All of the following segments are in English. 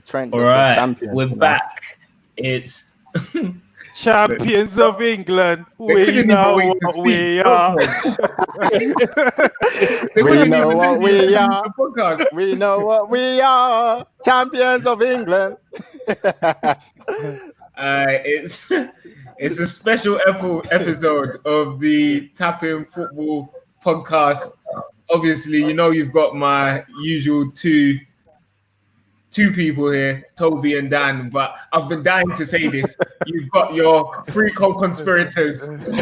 Trent, All right, we're back. It's champions of England. They We couldn't know even wait to what speak. we are. They We wouldn't know even what let you we introduce are. the podcast. We know what we are. Champions of England. It's a special episode of the Tapinfootball podcast. Obviously, you know you've got my usual two people here, Toby and Dan, but I've been dying to say this. You've got your three co-conspirators. The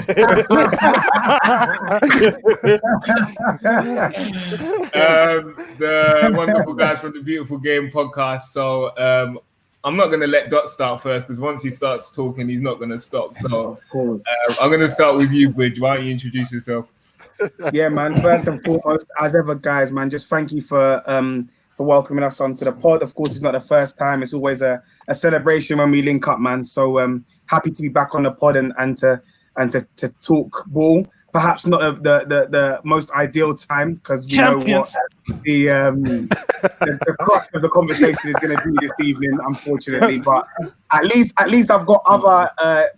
wonderful guys from the Beautiful Game podcast. So I'm not going to let Dot start first because once he starts talking, he's not going to stop. So I'm going to start with you, Bridge. Why don't you introduce yourself? Yeah, man. First and foremost, as ever, guys, man, just thank you for welcoming us onto the pod. Of course, it's not the first time. It's always a celebration when we link up, man. So happy to be back on the pod and to talk ball. Perhaps not the most ideal time because we know what the crux of the conversation is going to be this evening, unfortunately. But at least I've got other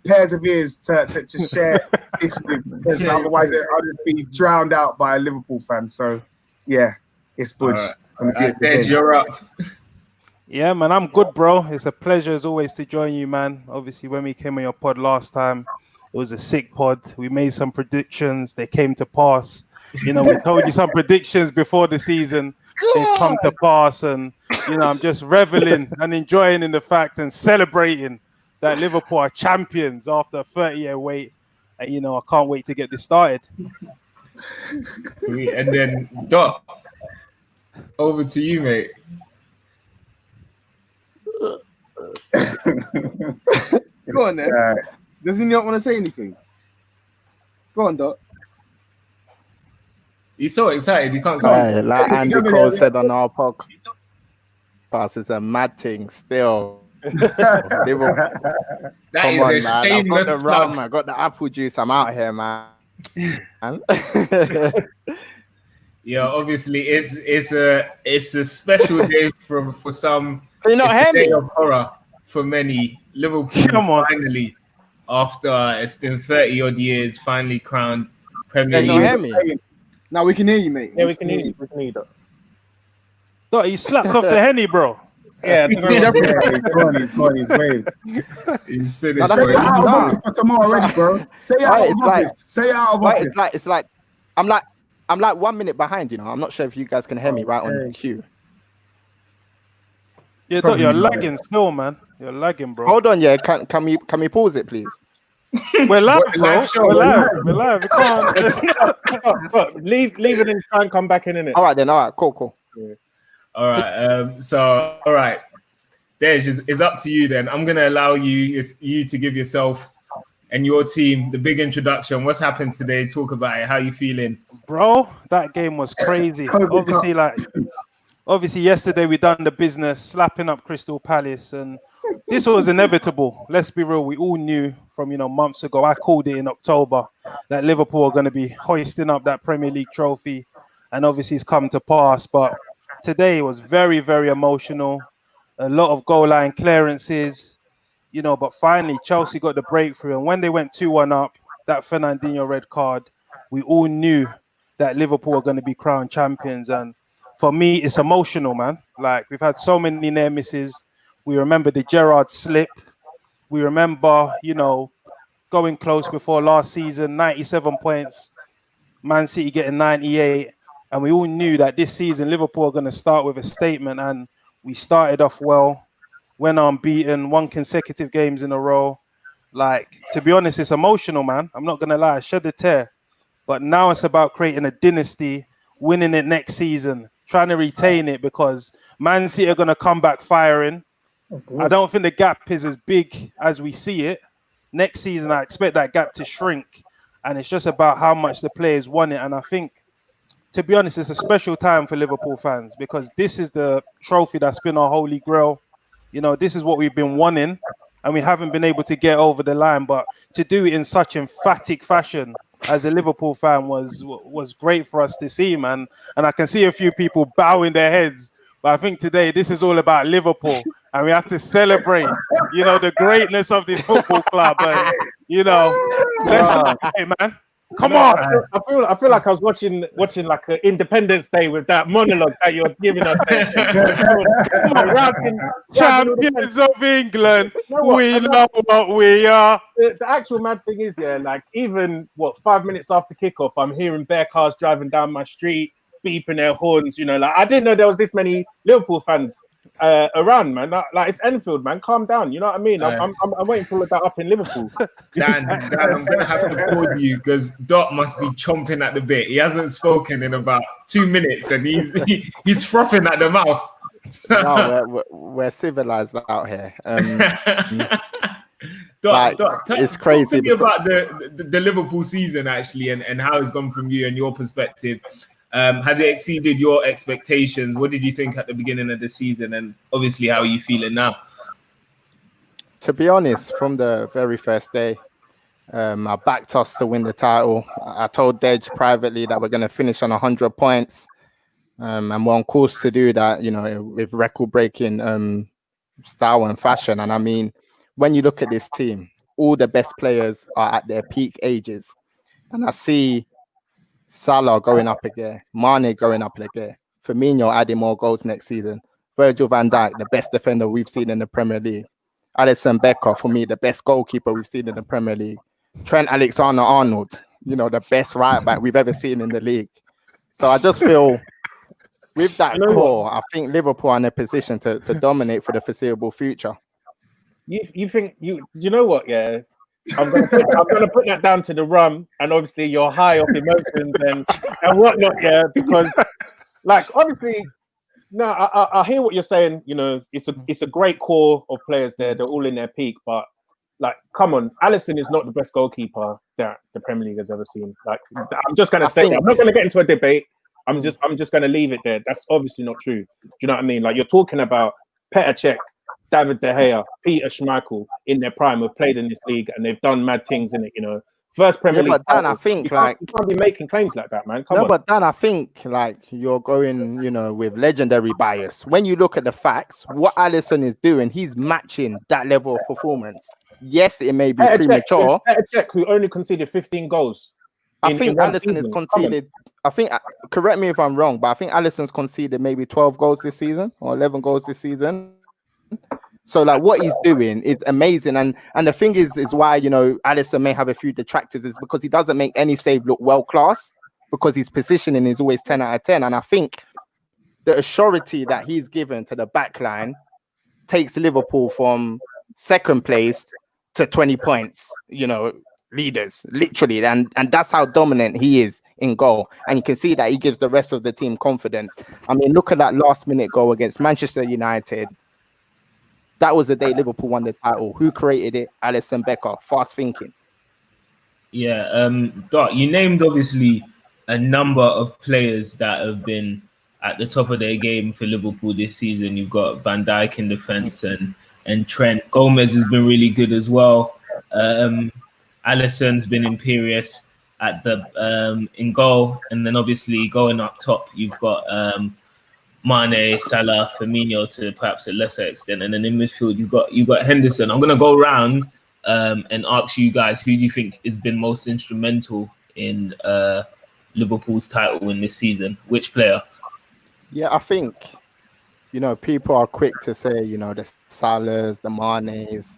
pairs of ears to share this with, because otherwise I'll just be drowned out by a Liverpool fan. So yeah, it's Budge. Dej, you're up. Yeah, man, I'm good, bro. It's a pleasure as always to join you, man. Obviously, when we came on your pod last time, it was a sick pod. We made some predictions. They came to pass. You know, we told you some predictions before the season. They've come to pass. And, you know, I'm just reveling and enjoying in the fact and celebrating that Liverpool are champions after a 30-year wait. And, you know, I can't wait to get this started. And then, Dot, over to you, mate. Go on, then. Does he not want to say anything? Go on, Doc. He's so excited, he can't talk. Like Andy Cole said on our podcast, it's a mad thing still. That is a shameless I got the rum, I got the apple juice. I'm out here, man. Yeah, obviously it's a special day for some. Can you not hear me? Of horror for many. Liverpool finally, after it's been 30 odd years, finally crowned Premier League. Can you hear me? Now we can hear you, mate. Yeah, we can hear you. We can hear you. Dot, you slapped off the Henny, bro. Yeah, He's finished. Say it out of office for tomorrow already, bro. Say it out of office. Say it out of office. It's like I'm like 1 minute behind, you know. I'm not sure if you guys can hear me right on the cue. Yeah, Dot, you're lagging still, man. You're lagging, bro. Hold on, yeah. Can we pause it, please? We're live, bro. We're live. We can't. Leave it and try and come back in it. All right, then. All right, cool. Yeah. All right. All right. Dej, it's up to you then. I'm going to allow you to give yourself and your team the big introduction. What's happened today? Talk about it. How you feeling? Bro, that game was crazy. Obviously, yesterday we done the business, slapping up Crystal Palace, and this was inevitable. Let's be real. We all knew from, months ago. I called it in October that Liverpool are going to be hoisting up that Premier League trophy, and obviously it's come to pass. But today was very, very emotional. A lot of goal line clearances, but finally Chelsea got the breakthrough. And when they went 2-1 up, that Fernandinho red card, we all knew that Liverpool were going to be crowned champions. And for me, it's emotional, man. Like, we've had so many near misses. We remember the Gerrard slip. We remember, going close before last season, 97 points, Man City getting 98. And we all knew that this season, Liverpool are going to start with a statement. And we started off well, went unbeaten, won consecutive games in a row. Like, to be honest, it's emotional, man. I'm not going to lie, shed a tear. But now it's about creating a dynasty, winning it next season, trying to retain it, because Man City are going to come back firing. I don't think the gap is as big as we see it. Next season, I expect that gap to shrink. And it's just about how much the players want it. And I think, to be honest, it's a special time for Liverpool fans, because this is the trophy that's been our holy grail. This is what we've been wanting, and we haven't been able to get over the line. But to do it in such emphatic fashion as a Liverpool fan was great for us to see, man. And I can see a few people bowing their heads But I think today this is all about Liverpool, and we have to celebrate, the greatness of this football club. And let's celebrate, man. Come on. I feel like I was watching like an Independence Day with that monologue that you're giving us. Champions of England, we know what we are. The actual mad thing is, like even 5 minutes after kickoff, I'm hearing bear cars driving down my street, beeping their horns. Like I didn't know there was this many Liverpool fans around, man. Like it's Enfield, man. Calm down. You know what I mean? I'm waiting for all of that up in Liverpool. Dan, I'm gonna have to pause you because Dot must be chomping at the bit. He hasn't spoken in about 2 minutes, and he's frothing at the mouth. No, we're civilized out here. Dot, it's crazy. Talk to me about the Liverpool season actually, and how it's gone from you and your perspective. Has it exceeded your expectations? What did you think at the beginning of the season, and obviously how are you feeling now? To be honest, from the very first day, I backed us to win the title. I told Dej privately that we're going to finish on 100 points, and we're on course to do that, with record-breaking style and fashion. And I mean, when you look at this team, all the best players are at their peak ages, and I see Salah going up again, Mane going up again, Firmino adding more goals next season, Virgil van Dijk, the best defender we've seen in the Premier League, Alisson Becker, for me, the best goalkeeper we've seen in the Premier League, Trent Alexander-Arnold, the best right back we've ever seen in the league. So I just feel with that core, I think Liverpool are in a position to dominate for the foreseeable future. You think you know what? Yeah. I'm gonna put that down to the rum, and obviously you're high off emotions and whatnot, because like obviously I hear what you're saying. It's a great core of players there. They're all in their peak, but like, come on, Alisson is not the best goalkeeper that the Premier League has ever seen. Like, I'm just gonna say, I'm not gonna get into a debate. I'm just gonna leave it there. That's obviously not true. Do you know what I mean? Like, you're talking about Petr Cech, David De Gea, Peter Schmeichel in their prime have played in this league and they've done mad things in it, First Premier League. But Dan, I think you can't be making claims like that, man. Come on. But Dan, I think like you're going, with legendary bias. When you look at the facts, what Alisson is doing, he's matching that level of performance. Yes, it may be premature. Petr Cech, who only conceded 15 goals. I think Alisson has conceded. I think, correct me if I'm wrong, but I think Alisson's conceded maybe 12 goals this season or 11 goals this season. So like what he's doing is amazing, and the thing is why Alisson may have a few detractors is because he doesn't make any save look world class, because his positioning is always 10 out of 10, and I think the assurity that he's given to the back line takes Liverpool from second place to 20 points, leaders, literally, and that's how dominant he is in goal, and you can see that he gives the rest of the team confidence. I mean, look at that last minute goal against Manchester United. That was the day Liverpool won the title. Who created it? Alisson Becker. Fast thinking. Yeah, Dot, you named obviously a number of players that have been at the top of their game for Liverpool this season. You've got Van Dijk in defence and Trent. Gomez has been really good as well. Alisson's been imperious at the in goal, and then obviously going up top, you've got Mane, Salah, Firmino to perhaps a lesser extent, and then in midfield you've got Henderson. I'm gonna go around and ask you guys, who do you think has been most instrumental in Liverpool's title win this season? Which player? Yeah, I think people are quick to say the Salahs, the Manes,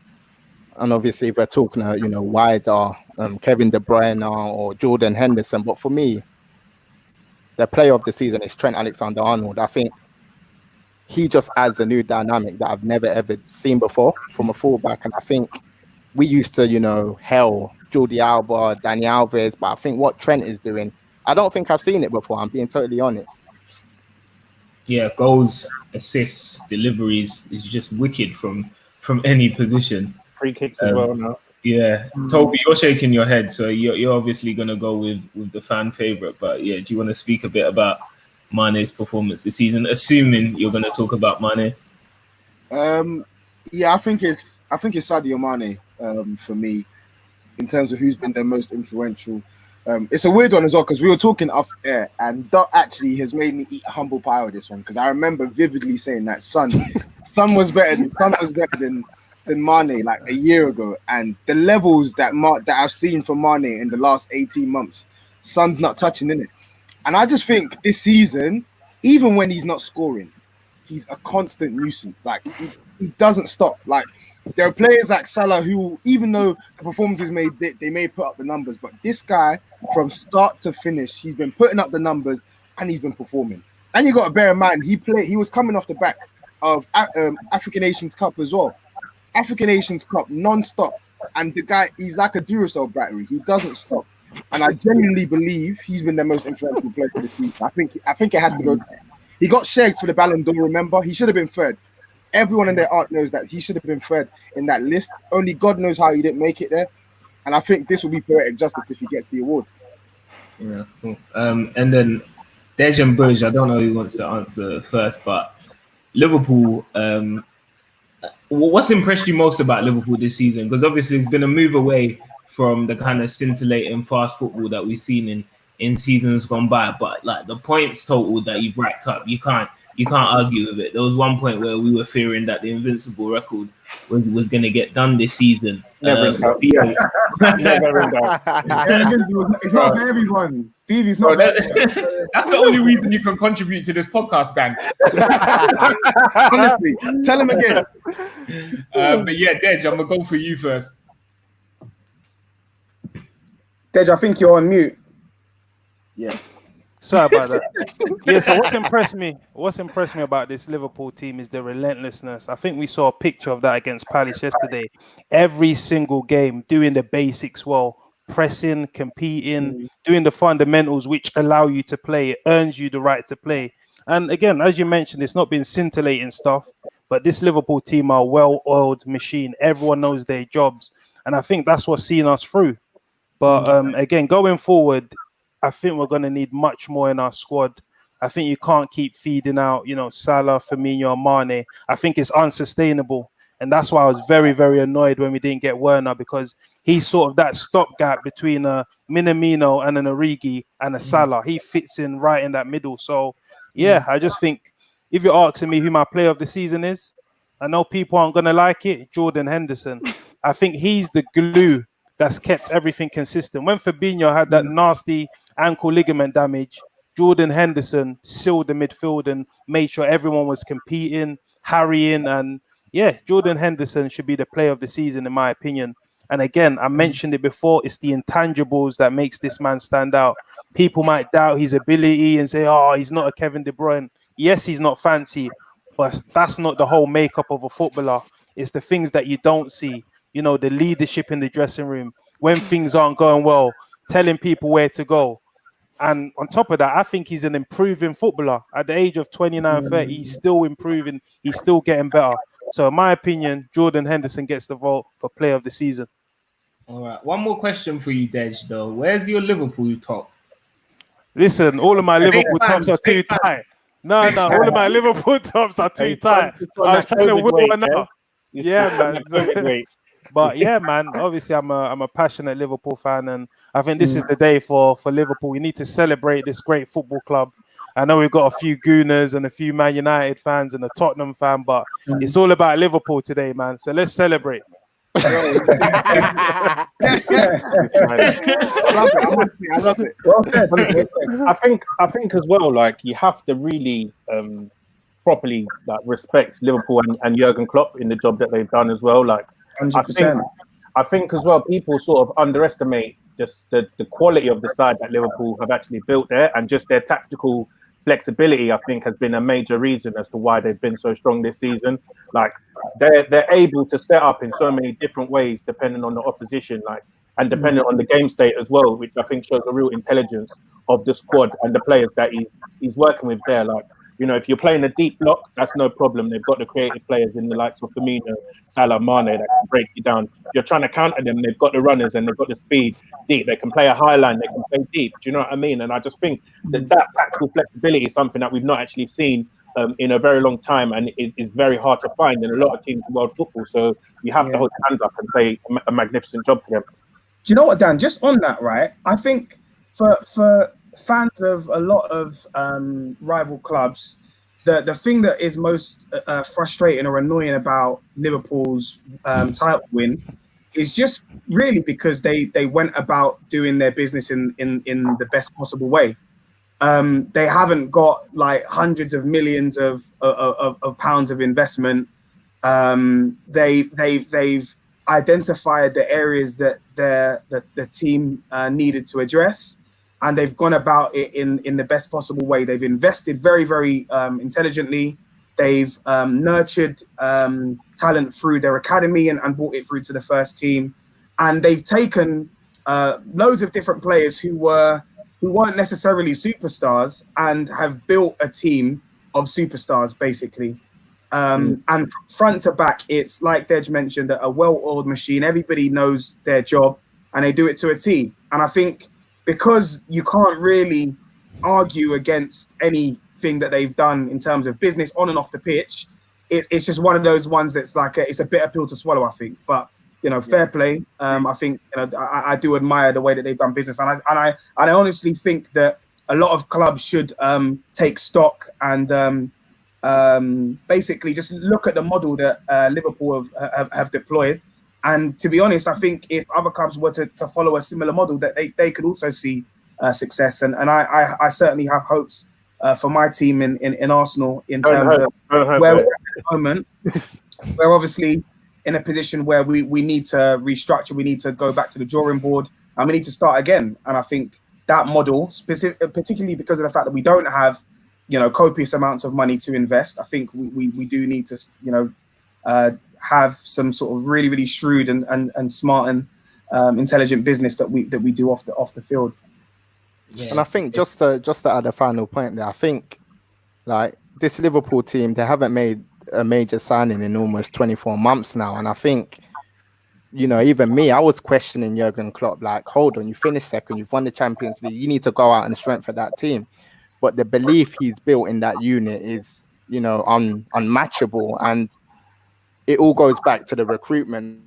and obviously if we're talking wider, Kevin De Bruyne or Jordan Henderson. But for me, the player of the season is Trent Alexander-Arnold. I think he just adds a new dynamic that I've never, ever seen before from a fullback. And I think we used to, hail Jordi Alba, Dani Alves, but I think what Trent is doing, I don't think I've seen it before. I'm being totally honest. Yeah, goals, assists, deliveries is just wicked from any position. Free kicks as well now. Yeah, Toby, you're shaking your head, so you're obviously going to go with the fan favourite. But yeah, do you want to speak a bit about Mane's performance this season, assuming you're going to talk about Mane? Yeah, I think it's Sadio Mane for me in terms of who's been the most influential. It's a weird one as well because we were talking off air, and that actually has made me eat a humble pie with this one because I remember vividly saying that Son was better than Mane like a year ago, and the levels that I've seen from Mane in the last 18 months, Son's not touching in it. And I just think this season, even when he's not scoring, he's a constant nuisance. Like he doesn't stop. Like there are players like Salah who, even though the performances they may put up the numbers, but this guy from start to finish, he's been putting up the numbers and he's been performing. And you got to bear in mind, he was coming off the back of African Nations Cup as well. African Nations Cup non-stop, and the guy, he's like a Duracell battery. He doesn't stop, and I genuinely believe he's been the most influential player for the season. I think it has to go to him. He got shagged for the Ballon d'Or. Remember, he should have been third. Everyone in their art knows that he should have been third in that list. Only God knows how he didn't make it there, and I think this will be poetic justice if he gets the award. Yeah, cool. And then Dej and Buj, I don't know who wants to answer first, but Liverpool. What's impressed you most about Liverpool this season? Because obviously it's been a move away from the kind of scintillating fast football that we've seen in seasons gone by. But like the points total that you've racked up, you can't argue with it. There was one point where we were fearing that the invincible record was going to get done this season. Never in doubt. Never in doubt. It's not for everyone. Steve, it's not. That's the only reason you can contribute to this podcast, Dan. Honestly, tell him again. But yeah, Dej, I'm gonna go for you first. Dej, I think you're on mute. Yeah. Sorry about that. Yeah, so what's impressed me about this Liverpool team is the relentlessness. I think we saw a picture of that against Palace yesterday. Every single game, doing the basics well, pressing, competing, doing the fundamentals which allow you to play. It earns you the right to play. And again, as you mentioned, it's not been scintillating stuff, but this Liverpool team are a well-oiled machine. Everyone knows their jobs. And I think that's what's seen us through. But again, going forward, I think we're going to need much more in our squad. I think you can't keep feeding out, Salah, Firmino, and Mane. I think it's unsustainable. And that's why I was very, very annoyed when we didn't get Werner, because he's sort of that stopgap between a Minamino and an Origi and a Salah. He fits in right in that middle. So, yeah, I just think if you're asking me who my player of the season is, I know people aren't going to like it, Jordan Henderson. I think he's the glue that's kept everything consistent. When Fabinho had that nasty ankle ligament damage, Jordan Henderson sealed the midfield and made sure everyone was competing, harrying, and yeah, Jordan Henderson should be the player of the season in my opinion. And again, I mentioned it before, it's the intangibles that makes this man stand out. People might doubt his ability and say, oh, he's not a Kevin De Bruyne. Yes, he's not fancy, but that's not the whole makeup of a footballer. It's the things that you don't see. The leadership in the dressing room, when things aren't going well, telling people where to go. And on top of that, I think he's an improving footballer. At the age of 29, 30, he's still improving. He's still getting better. So in my opinion, Jordan Henderson gets the vote for player of the season. All right. One more question for you, Dej, though. Where's your Liverpool top? Listen, all of my Liverpool tops are too tight. No, all of my Liverpool tops are too tight. I was trying to whittle one out. Yeah, man. But yeah, man, obviously I'm a passionate Liverpool fan, and I think this is the day for Liverpool. We need to celebrate this great football club. I know we've got a few Gooners and a few Man United fans and a Tottenham fan, but it's all about Liverpool today, man. So let's celebrate. I love it. Well, I think as well, like you have to really properly respect Liverpool and Jurgen Klopp in the job that they've done as well. Like 100%. I think as well, people sort of underestimate just the quality of the side that Liverpool have actually built there, and just their tactical flexibility, I think, has been a major reason as to why they've been so strong this season. Like they're able to set up in so many different ways depending on the opposition, and depending on the game state as well, which I think shows a real intelligence of the squad and the players that he's working with there. Like, if you're playing a deep block, that's no problem. They've got the creative players in the likes of Firmino, Salah, Mane that can break you down. If you're trying to counter them, they've got the runners and they've got the speed deep. They can play a high line, they can play deep. Do you know what I mean? And I just think that tactical flexibility is something that we've not actually seen in a very long time, and it is very hard to find in a lot of teams in world football. So you have to hold your hands up and say a magnificent job to them. Do you know what, Dan? Just on that, right? I think for fans of a lot of rival clubs, the thing that is most frustrating or annoying about Liverpool's title win is just really because they went about doing their business in the best possible way. They haven't got like hundreds of millions of pounds of investment. They've identified the areas that the team needed to address, and they've gone about it in the best possible way. They've invested very, very intelligently. They've nurtured talent through their academy and brought it through to the first team. And they've taken loads of different players who weren't necessarily superstars and have built a team of superstars, basically. And front to back, it's like Dej mentioned, a well-oiled machine. Everybody knows their job and they do it to a T. And I think because you can't really argue against anything that they've done in terms of business on and off the pitch, it's just one of those ones that's like it's a bitter pill to swallow, I think. But fair play. I think I do admire the way that they've done business, and I honestly think that a lot of clubs should take stock and basically just look at the model that Liverpool have deployed. And to be honest, I think if other clubs were to follow a similar model, that they could also see success. And I certainly have hopes for my team in Arsenal in terms of where we're at the moment. We're obviously in a position where we need to restructure. We need to go back to the drawing board, and we need to start again. And I think that model, particularly because of the fact that we don't have, copious amounts of money to invest, I think we do need to, have some sort of really, really shrewd and smart and intelligent business that we do off the field. Yeah. And I think just to add a final point there, I think like this Liverpool team, they haven't made a major signing in almost 24 months now, and I think even me, I was questioning Jurgen Klopp, like, hold on, you finished second, you've won the Champions League, you need to go out and strengthen that team. But the belief he's built in that unit is unmatchable, and it all goes back to the recruitment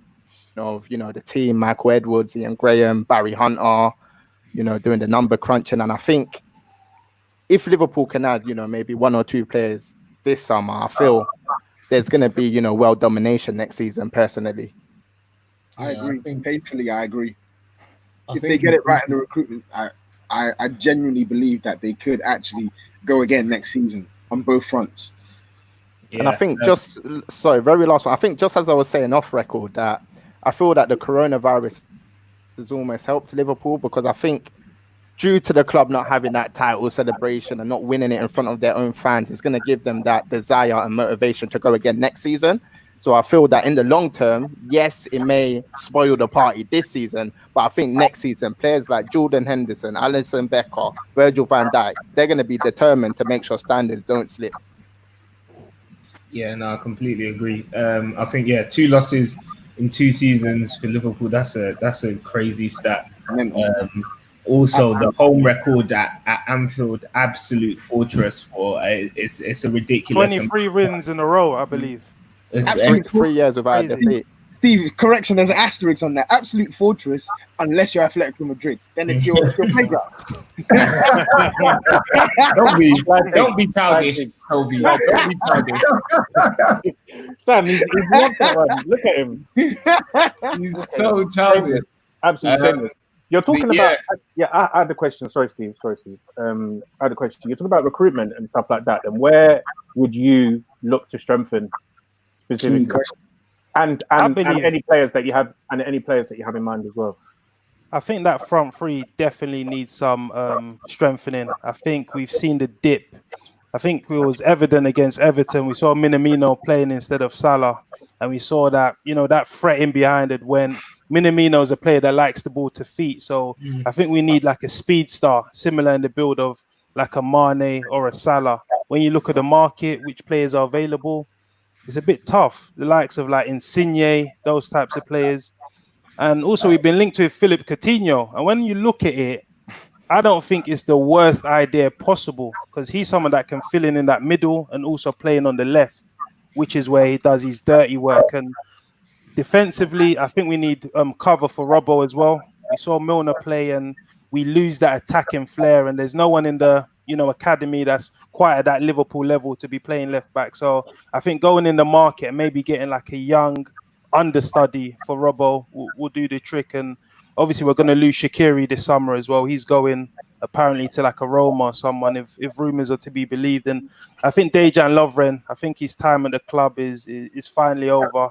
of the team, Michael Edwards, Ian Graham, Barry Hunter, doing the number crunching. And I think if Liverpool can add maybe one or two players this summer, I feel there's going to be world domination next season. Personally, I agree. Painfully, I agree. If they get it right in the recruitment, I genuinely believe that they could actually go again next season on both fronts. Yeah, and I think very last one. I think just as I was saying off record, that I feel that the coronavirus has almost helped Liverpool, because I think due to the club not having that title celebration and not winning it in front of their own fans, it's going to give them that desire and motivation to go again next season. So I feel that in the long term, yes, it may spoil the party this season, but I think next season, players like Jordan Henderson, Alisson Becker, Virgil van Dijk, they're going to be determined to make sure standards don't slip. Yeah, no, I completely agree. I think 2 losses in 2 seasons for Liverpool, that's a crazy stat. Also, the home record at Anfield, absolute fortress for it's a ridiculous 23 wins in a row, I believe. It's 3 years without a defeat. Steve, correction, there's an asterisk on that. Absolute fortress, unless you're Atletico Madrid, then it's your playground. Don't be childish, Toby. Don't be childish. Sam, he's lost that one. Look at him. He's so childish. Absolutely. You're talking about. I had a question. Sorry, Steve. I had a question. You're talking about recruitment and stuff like that. And where would you look to strengthen specifically? And any players that you have, in mind as well. I think that front three definitely needs some strengthening. I think we've seen the dip. I think it was evident against Everton. We saw Minamino playing instead of Salah, and we saw that that threat in behind it when Minamino is a player that likes the ball to feet. So I think we need like a speed star, similar in the build of like a Mane or a Salah. When you look at the market, which players are available, it's a bit tough. The likes of like Insigne, those types of players. And also we've been linked with Philippe Coutinho. And when you look at it, I don't think it's the worst idea possible, because he's someone that can fill in that middle and also playing on the left, which is where he does his dirty work. And defensively, I think we need cover for Robbo as well. We saw Milner play, and we lose that attacking flair, and there's no one in the academy that's quite at that Liverpool level to be playing left back. So I think going in the market and maybe getting like a young understudy for Robbo will do the trick. And obviously we're going to lose Shaqiri this summer as well. He's going apparently to like a Roma or someone, if rumours are to be believed. And I think Dejan Lovren, I think his time at the club is finally over.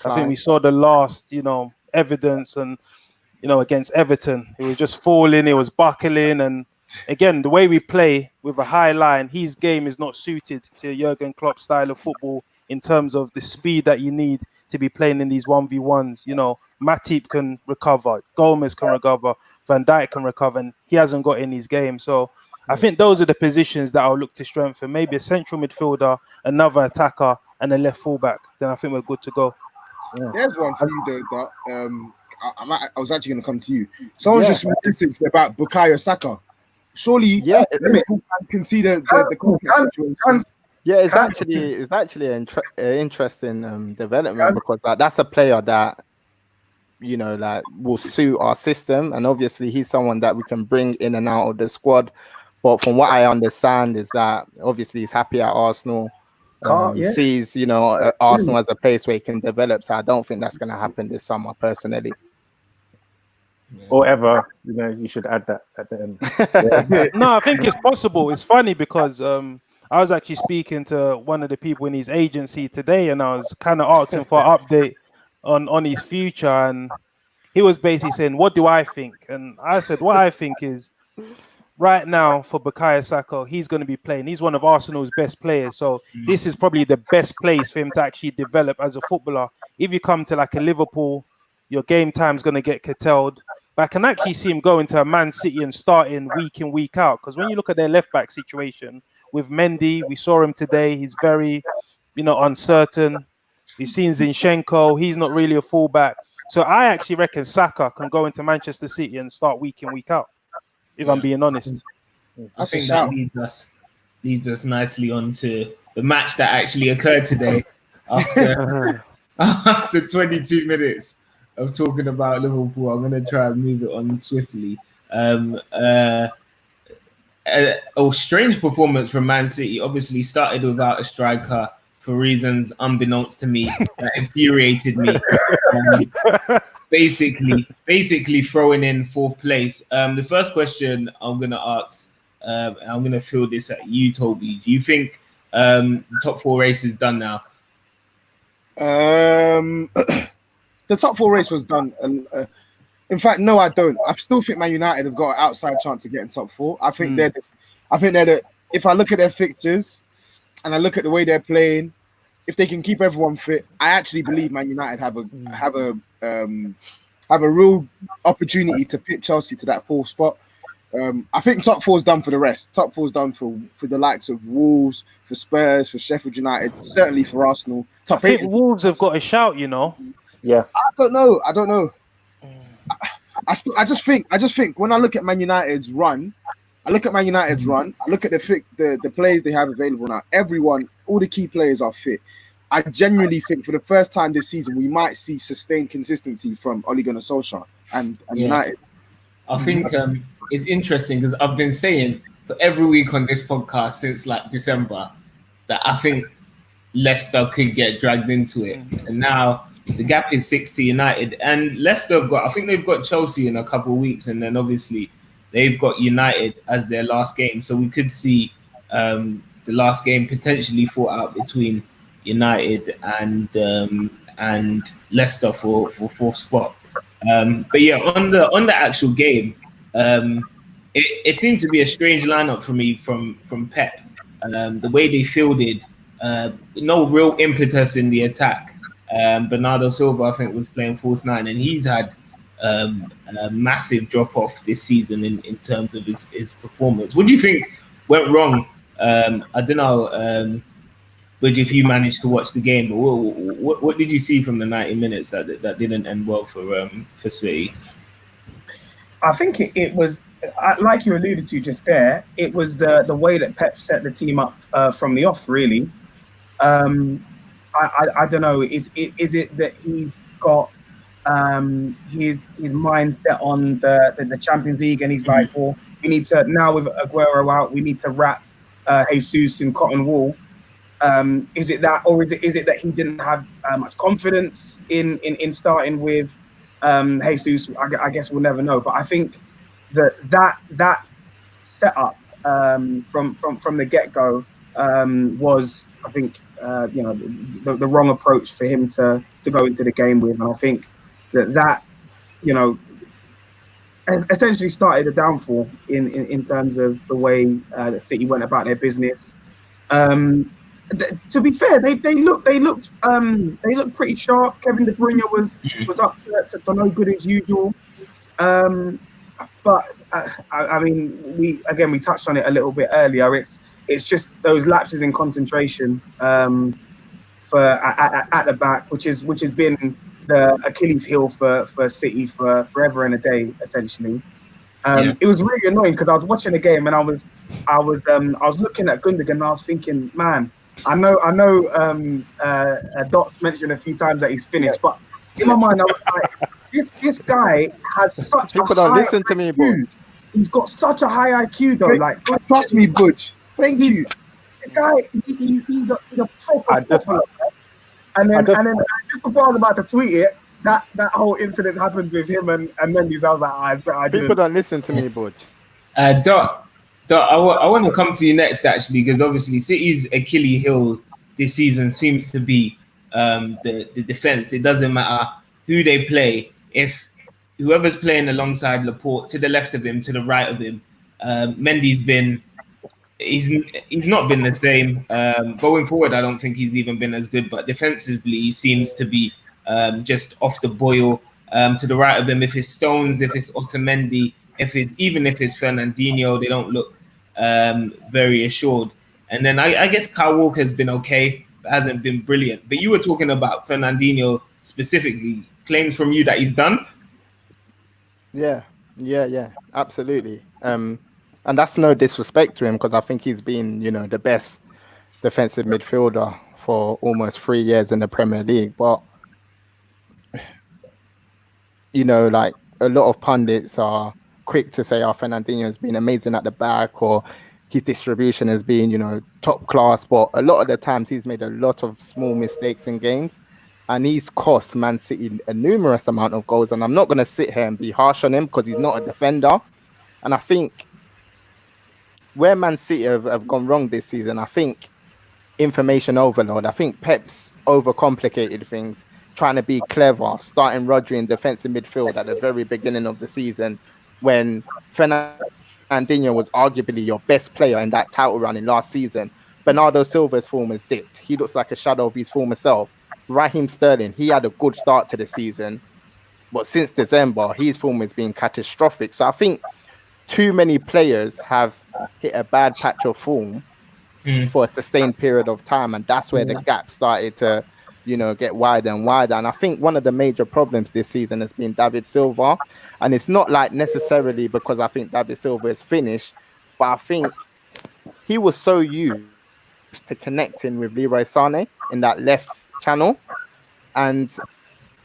I think we saw the last, evidence, and against Everton, it was just falling, it was buckling, and again, the way we play with a high line, his game is not suited to Jurgen Klopp's style of football in terms of the speed that you need to be playing in these 1v1s. Matip can recover, Gomez can recover, Van Dijk can recover, and he hasn't got in his game. So I think those are the positions that I'll look to strengthen. Maybe a central midfielder, another attacker, and a left fullback. Then I think we're good to go. Yeah. There's one for you though, Doc. I was actually going to come to you. Someone's just messaged about Bukayo Saka. Surely, Liverpool can see the situation. Yeah, it's actually an interesting development, because that's a player that will suit our system, and obviously he's someone that we can bring in and out of the squad. But from what I understand is that obviously he's happy at Arsenal. Sees Arsenal as a place where he can develop. So I don't think that's going to happen this summer, personally. Or ever, you should add that at the end. No, I think it's possible. It's funny because I was actually speaking to one of the people in his agency today, and I was kind of asking for an update on his future, and he was basically saying, "What do I think?" And I said, "What I think is, right now for Bukayo Saka, he's going to be playing. He's one of Arsenal's best players, so this is probably the best place for him to actually develop as a footballer. If you come to like a Liverpool, your game time is going to get curtailed. But I can actually see him going to a Man City and starting week in, week out. Because when you look at their left back situation with Mendy, we saw him today. He's very, uncertain. We've seen Zinchenko. He's not really a fullback. So I actually reckon Saka can go into Manchester City and start week in, week out, if I'm being honest. I think that leads us nicely on to the match that actually occurred today after 22 minutes of talking about Liverpool. I'm going to try and move it on swiftly. A strange performance from Man City. Obviously started without a striker for reasons unbeknownst to me that infuriated me. Basically throwing in fourth place. The first question I'm going to ask, I'm going to field this at you, Toby. Do you think the top four race is done now? The top four race was done. In fact, no, I don't. I still think Man United have got an outside chance of getting top four. I think they're if I look at their fixtures and I look at the way they're playing, if they can keep everyone fit, I actually believe Man United have a real opportunity to pit Chelsea to that fourth spot. I think top four is done for the rest. Top four is done for the likes of Wolves, for Spurs, for Sheffield United, certainly for Arsenal. Top eight. Wolves have got a shout, Yeah. I don't know. I just think when I look at Man United's run, I look at the players they have available now. All the key players are fit. I genuinely think for the first time this season, we might see sustained consistency from Ole Gunnar Solskjaer and United. I think it's interesting because I've been saying for every week on this podcast since like December that I think Leicester could get dragged into it. And now the gap is 6 to United. And Leicester they've got Chelsea in a couple of weeks, and then obviously they've got United as their last game. So we could see the last game potentially fought out between United and Leicester for fourth spot. But yeah, on the actual game, it seemed to be a strange lineup for me from Pep. The way they fielded, no real impetus in the attack. Bernardo Silva, I think, was playing false nine, and he's had a massive drop off this season in terms of his performance. What do you think went wrong? I don't know, but if you managed to watch the game, what did you see from the 90 minutes that didn't end well for City? I think it was, like you alluded to just there, it was the way that Pep set the team up from the off, really. I don't know. Is it that he's got his mindset on the Champions League, and he's like, well, we need to now with Aguero out, we need to wrap Jesus in cotton wool. Is it that, or is it that he didn't have much confidence in starting with Jesus? I guess we'll never know. But I think that setup from the get-go was, I think, the wrong approach for him to go into the game with. And I think that essentially started a downfall in terms of the way that City went about their business. To be fair, they looked pretty sharp. Kevin De Bruyne was up to no good as usual. But I mean, we touched on it a little bit earlier. It's just those lapses in concentration for at the back, which has been the Achilles heel for City for forever and a day, essentially. It was really annoying because I was watching the game and I was looking at Gundogan and I was thinking, man, I know Dots mentioned a few times that he's finished, but in my mind I was like, this guy has such People a don't high listen to me, IQ. boy. He's got such a high IQ though. Like, Trust me, Butch. Thank you. the guy, he's a proper footballer. And then just before I was about to tweet it, that whole incident happened with him and Mendes. I was like, it's better I didn't. People don't listen to me, Butch. Dot, I want to come to you next, actually, because obviously City's Achilles heel this season seems to be the defense. It doesn't matter who they play. If whoever's playing alongside Laporte, to the left of him, to the right of him, Mendy's he's not been the same. Going forward, I don't think he's even been as good, but defensively, he seems to be just off the boil. To the right of him, if it's Stones, if it's Otamendi, if it's Fernandinho, they don't look very assured. And then I guess Kyle Walker has been okay, but hasn't been brilliant. But you were talking about Fernandinho specifically. Claims from you that he's done? Yeah, absolutely. And that's no disrespect to him because I think he's been, the best defensive midfielder for almost 3 years in the Premier League. But, like a lot of pundits are quick to say, Fernandinho has been amazing at the back or his distribution has been, top class. But a lot of the times he's made a lot of small mistakes in games. And he's cost Man City a numerous amount of goals. And I'm not going to sit here and be harsh on him because he's not a defender. And I think where Man City have gone wrong this season, I think information overload. I think Pep's overcomplicated things, trying to be clever, starting Rodri in defensive midfield at the very beginning of the season when Fernandinho was arguably your best player in that title run in last season. Bernardo Silva's form has dipped. He looks like a shadow of his former self. Raheem Sterling, he had a good start to the season, but since December, his form has been catastrophic. So I think too many players have hit a bad patch of form for a sustained period of time, and that's where the gap started to, get wider and wider. And I think one of the major problems this season has been David Silva, and it's not like necessarily because I think David Silva is finished, but I think he was so used to connecting with Leroy Sané in that left channel, and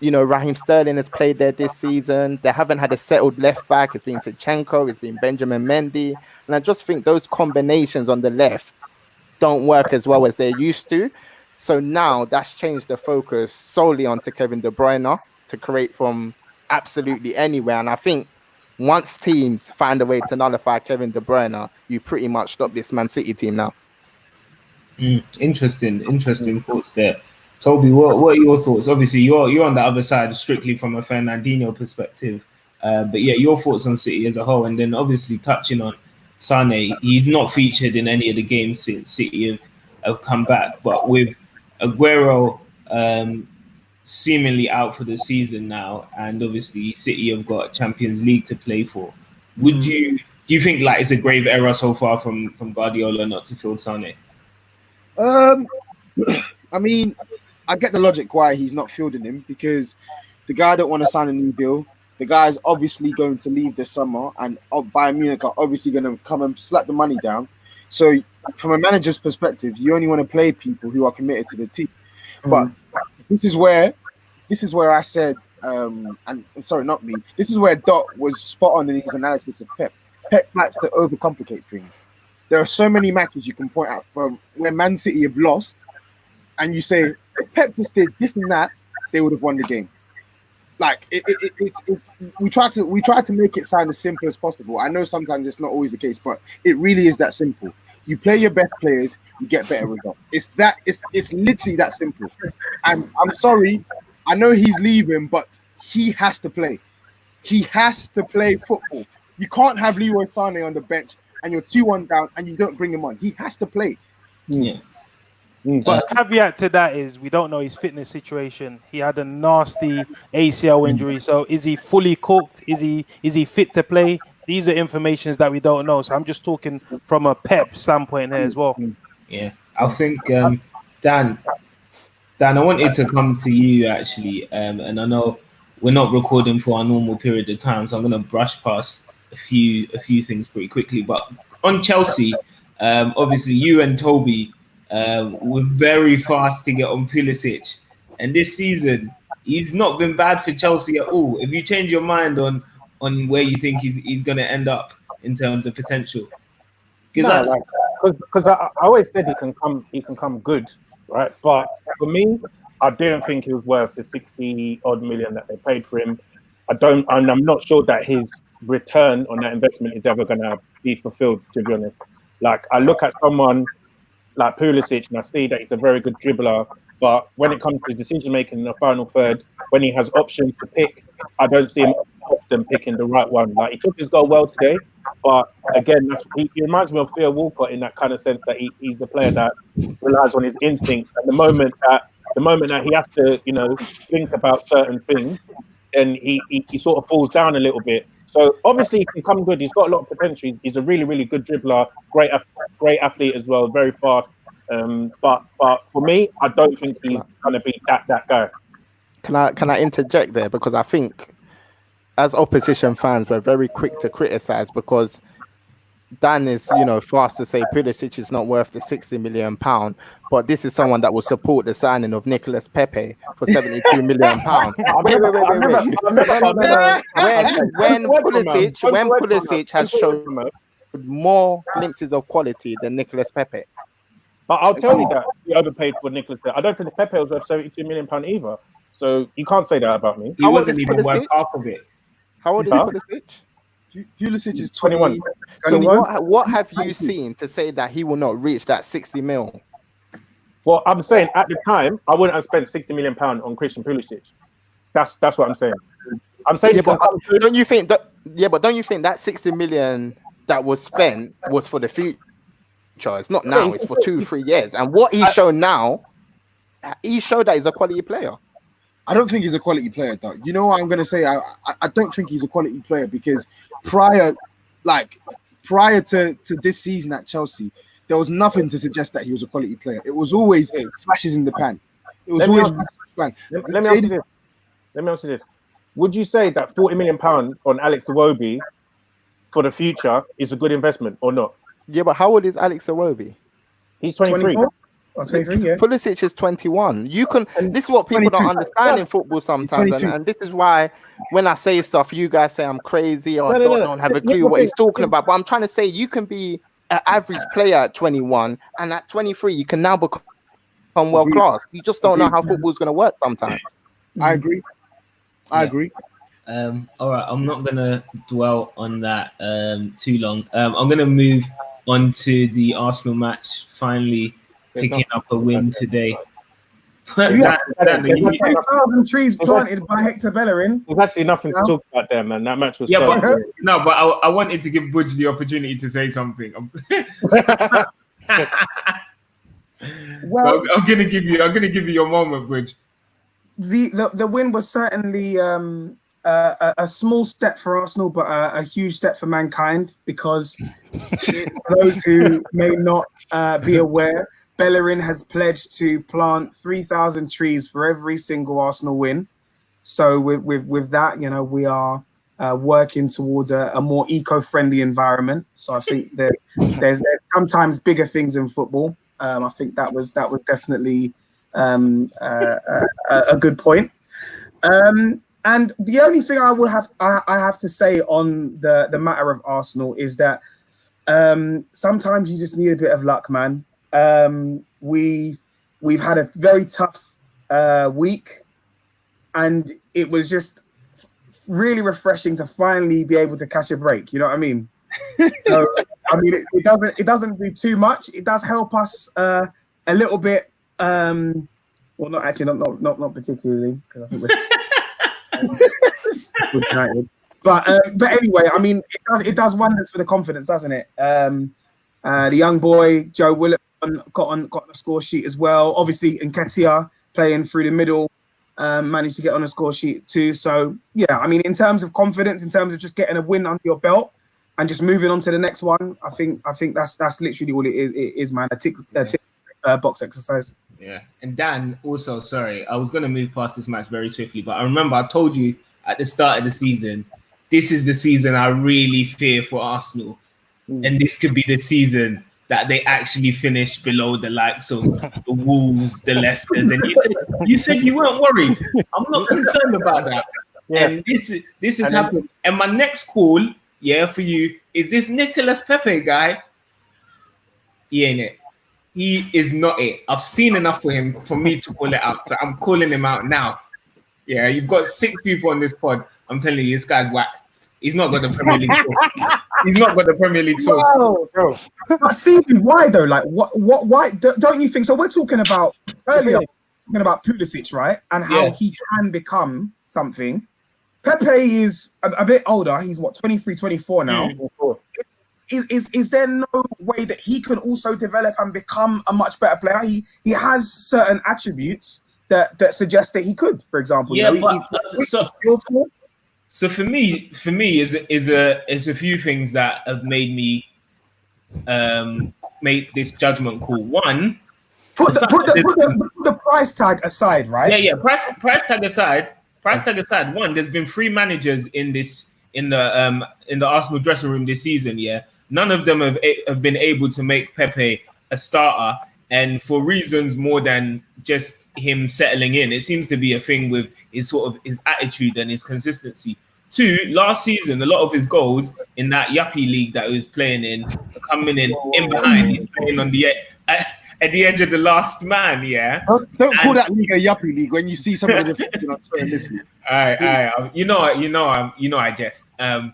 Raheem Sterling has played there this season. They haven't had a settled left back. It's been Zinchenko, it's been Benjamin Mendy, and I just think those combinations on the left don't work as well as they used to. So now that's changed the focus solely onto Kevin De Bruyne to create from absolutely anywhere. And I think once teams find a way to nullify Kevin De Bruyne, you pretty much stop this Man City team now. Interesting thoughts there. Toby, what are your thoughts? Obviously, you're on the other side, strictly from a Fernandinho perspective. But yeah, your thoughts on City as a whole, and then obviously touching on Sané. He's not featured in any of the games since City have come back. But with Aguero seemingly out for the season now, and obviously City have got Champions League to play for, do you think like it's a grave error so far from Guardiola not to field Sané? I mean, I get the logic why he's not fielding him, because the guy don't want to sign a new deal. The guy's obviously going to leave this summer, and Bayern Munich are obviously going to come and slap the money down. So from a manager's perspective, you only want to play people who are committed to the team. But this is where I said and sorry, not me. This is where Dot was spot on in his analysis of Pep. Pep likes to overcomplicate things. There are so many matches you can point out from where Man City have lost, and you say if Pep just did this and that, they would have won the game. Like it's we try to make it sound as simple as possible. I know sometimes it's not always the case, but it really is that simple. You play your best players, you get better results. It's literally that simple. And I'm sorry, I know he's leaving, but he has to play. He has to play football. You can't have Leroy Sané on the bench and you're 2-1 down and you don't bring him on. He has to play. Yeah. But a caveat to that is we don't know his fitness situation. He had a nasty ACL injury. So is he fully cooked? Is he fit to play? These are informations that we don't know. So I'm just talking from a Pep standpoint here as well. Yeah, I think Dan, I wanted to come to you actually, and I know we're not recording for our normal period of time, so I'm going to brush past a few things pretty quickly. But on Chelsea, obviously you and Toby were very fast to get on Pulisic, and this season he's not been bad for Chelsea at all. If you change your mind on where you think he's going to end up in terms of potential, because I always said he can come good, right? But for me, I didn't think he was worth the 60 odd million that they paid for him. I'm not sure that his return on that investment is ever going to be fulfilled, to be honest. Like, I look at someone like Pulisic and I see that he's a very good dribbler, but when it comes to decision making in the final third, when he has options to pick, I don't see him often picking the right one. Like, he took his goal well today, but again, he reminds me of Theo Walcott in that kind of sense that he's a player that relies on his instinct. And the moment that he has to, think about certain things, then he sort of falls down a little bit. So obviously he can come good. He's got a lot of potential. He's a really, really good dribbler, great athlete as well, very fast. But for me, I don't think he's gonna be that guy. Can I interject there, because I think as opposition fans we're very quick to criticize, because Dan is fast to say Pulisic is not worth the £60 million, but this is someone that will support the signing of Nicolas Pepe for £72 million. When Pulisic has shown more glimpses of quality than Nicolas Pepe. But I'll tell you that we overpaid for Nicolas. I don't think Pepe was worth £72 million either. So you can't say that about me. He wasn't even worth half of it. How old is Pulisic? Pulisic is 21. So what have you seen to say that he will not reach that 60 mil? Well, I'm saying at the time, I wouldn't have spent £60 million on Christian Pulisic. That's what I'm saying. I'm saying, but don't you think that 60 million that was spent was for the future? It's not now. It's for 2-3 years. And what he's shown now, he showed that he's a quality player. I don't think he's a quality player, though. You know what I'm going to say? I don't think he's a quality player because prior to this season at Chelsea, there was nothing to suggest that he was a quality player. It was always flashes in the pan. It was always pan. Let me ask you this. Would you say that £40 million on Alex Iwobi for the future is a good investment or not? Yeah, but how old is Alex Iwobi? He's 23. 23, yeah. Pulisic is 21. This is what people don't understand in football sometimes, and this is why when I say stuff, you guys say I'm crazy or don't have a clue what he's talking about. But I'm trying to say you can be an average player at 21, and at 23 you can now become world class. You just don't know how football is going to work sometimes. I agree. I agree. All right, I'm not gonna dwell on that too long. I'm gonna move on to the Arsenal match. Finally picking up a win today. 2,000 trees planted by Hector Bellerin. There's actually nothing to talk about there, man. That match was but I wanted to give Budge the opportunity to say something. Well, I'm gonna give you your moment, Budge. The win was certainly a small step for Arsenal, but a huge step for mankind, because for those who may not be aware, Bellerin has pledged to plant 3,000 trees for every single Arsenal win. So with that, we are working towards a more eco-friendly environment. So I think that there's sometimes bigger things in football. I think that was definitely a good point. And the only thing I have to say on the matter of Arsenal is that sometimes you just need a bit of luck, man. We've had a very tough week, and it was just really refreshing to finally be able to catch a break. You know what I mean? So, I mean, it doesn't do too much. It does help us a little bit. Well, not actually, not particularly, because I think we're United. But anyway, I mean, it does wonders for the confidence, doesn't it? The young boy Joe Willock got on the score sheet as well. Obviously, Nketiah playing through the middle managed to get on the score sheet too. So yeah, I mean, in terms of confidence, in terms of just getting a win under your belt and just moving on to the next one, I think that's literally all it is, man. A tick box exercise. Yeah, and Dan, also, sorry, I was going to move past this match very swiftly, but I remember I told you at the start of the season, this is the season I really fear for Arsenal. And this could be the season that they actually finish below the likes of the Wolves, the Leicesters. And you said you weren't worried. I'm not concerned about that. Yeah. And this has happened. And my next call, for you, is this Nicolas Pepe guy. He ain't it. He is not it. I've seen enough for him for me to call it out. So I'm calling him out now. Yeah, you've got 6 people on this pod. I'm telling you, this guy's whack. He's not got the Premier League source. He's not got the Premier League source. Wow, bro. But Stephen, why though? Like, why don't you think so? We're talking about earlier, talking about Pulisic, right? And how he can become something. Pepe is a bit older. He's what, 23, 24 now. Is there no way that he can also develop and become a much better player? He has certain attributes that suggest that he could, for example. Yeah, you know, so for me is a few things that have made me make this judgment call. One, put the price tag aside, right? Yeah. Price tag aside. One, there's been 3 managers in the Arsenal dressing room this season. Yeah, none of them have been able to make Pepe a starter, and for reasons more than just him settling in. It seems to be a thing with his attitude and his consistency. 2, last season, a lot of his goals in that yuppie league that he was playing in, coming in behind, he's playing on the at the edge of the last man. Yeah, don't call that league a yuppie league when you see some of the defenders on Twitter listening. All right. You know, I jest. But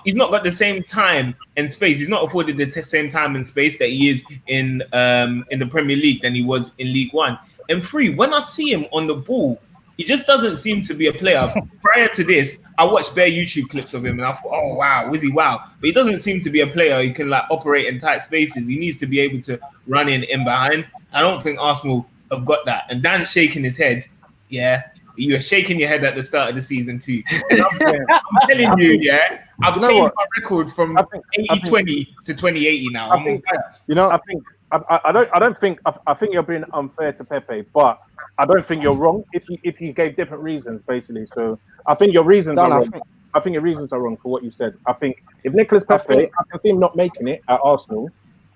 he's not got the same time and space. He's not afforded the same time and space that he is in the Premier League than he was in League One. And 3, when I see him on the ball, he just doesn't seem to be a player. Prior to this, I watched bare YouTube clips of him and I thought, oh, wow, is he wow? But he doesn't seem to be a player who can like operate in tight spaces. He needs to be able to run in behind. I don't think Arsenal have got that. And Dan's shaking his head. Yeah, you were shaking your head at the start of the season too. I'm telling you, I've changed my record from 80-20 to 20-80 now. I think you're being unfair to Pepe, but I don't think you're wrong if he gave different reasons, basically. So I think your reasons are wrong. I think your reasons are wrong for what you said. I think if Nicolas Pepe, I can see him not making it at Arsenal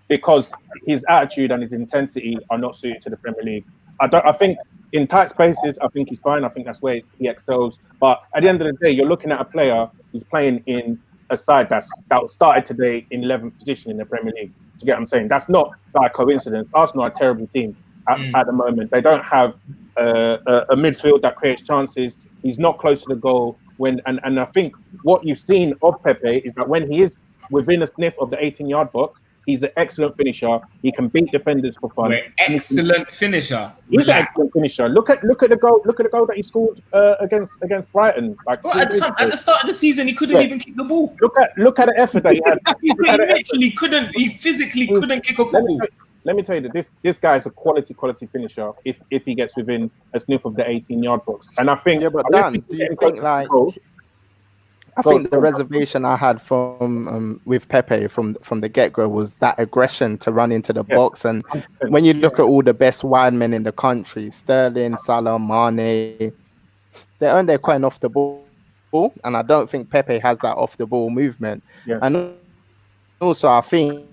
because his attitude and his intensity are not suited to the Premier League. I think in tight spaces, I think he's fine. I think that's where he excels. But at the end of the day, you're looking at a player who's playing in a side that started today in 11th position in the Premier League. Do you get what I'm saying? That's not by coincidence. Arsenal are a terrible team at the moment. They don't have a midfield that creates chances. He's not close to the goal. And I think what you've seen of Pepe is that when he is within a sniff of the 18-yard box, he's an excellent finisher. He can beat defenders for fun. Excellent finisher. He's an excellent finisher. Look at the goal. Look at the goal that he scored against Brighton. At the start of the season, he couldn't even kick the ball. Look at the effort that he had. He physically couldn't kick a football. Let me tell you that this guy is a quality finisher if he gets within a sniff of the 18-yard box. And I think, but Dan, do you think like? I think the reservation I had from with Pepe from the get-go was that aggression to run into the box. And when you look at all the best wide men in the country, Sterling, Salah, Mane, they earn their coin off the ball. And I don't think Pepe has that off-the-ball movement. Yeah. And also, I think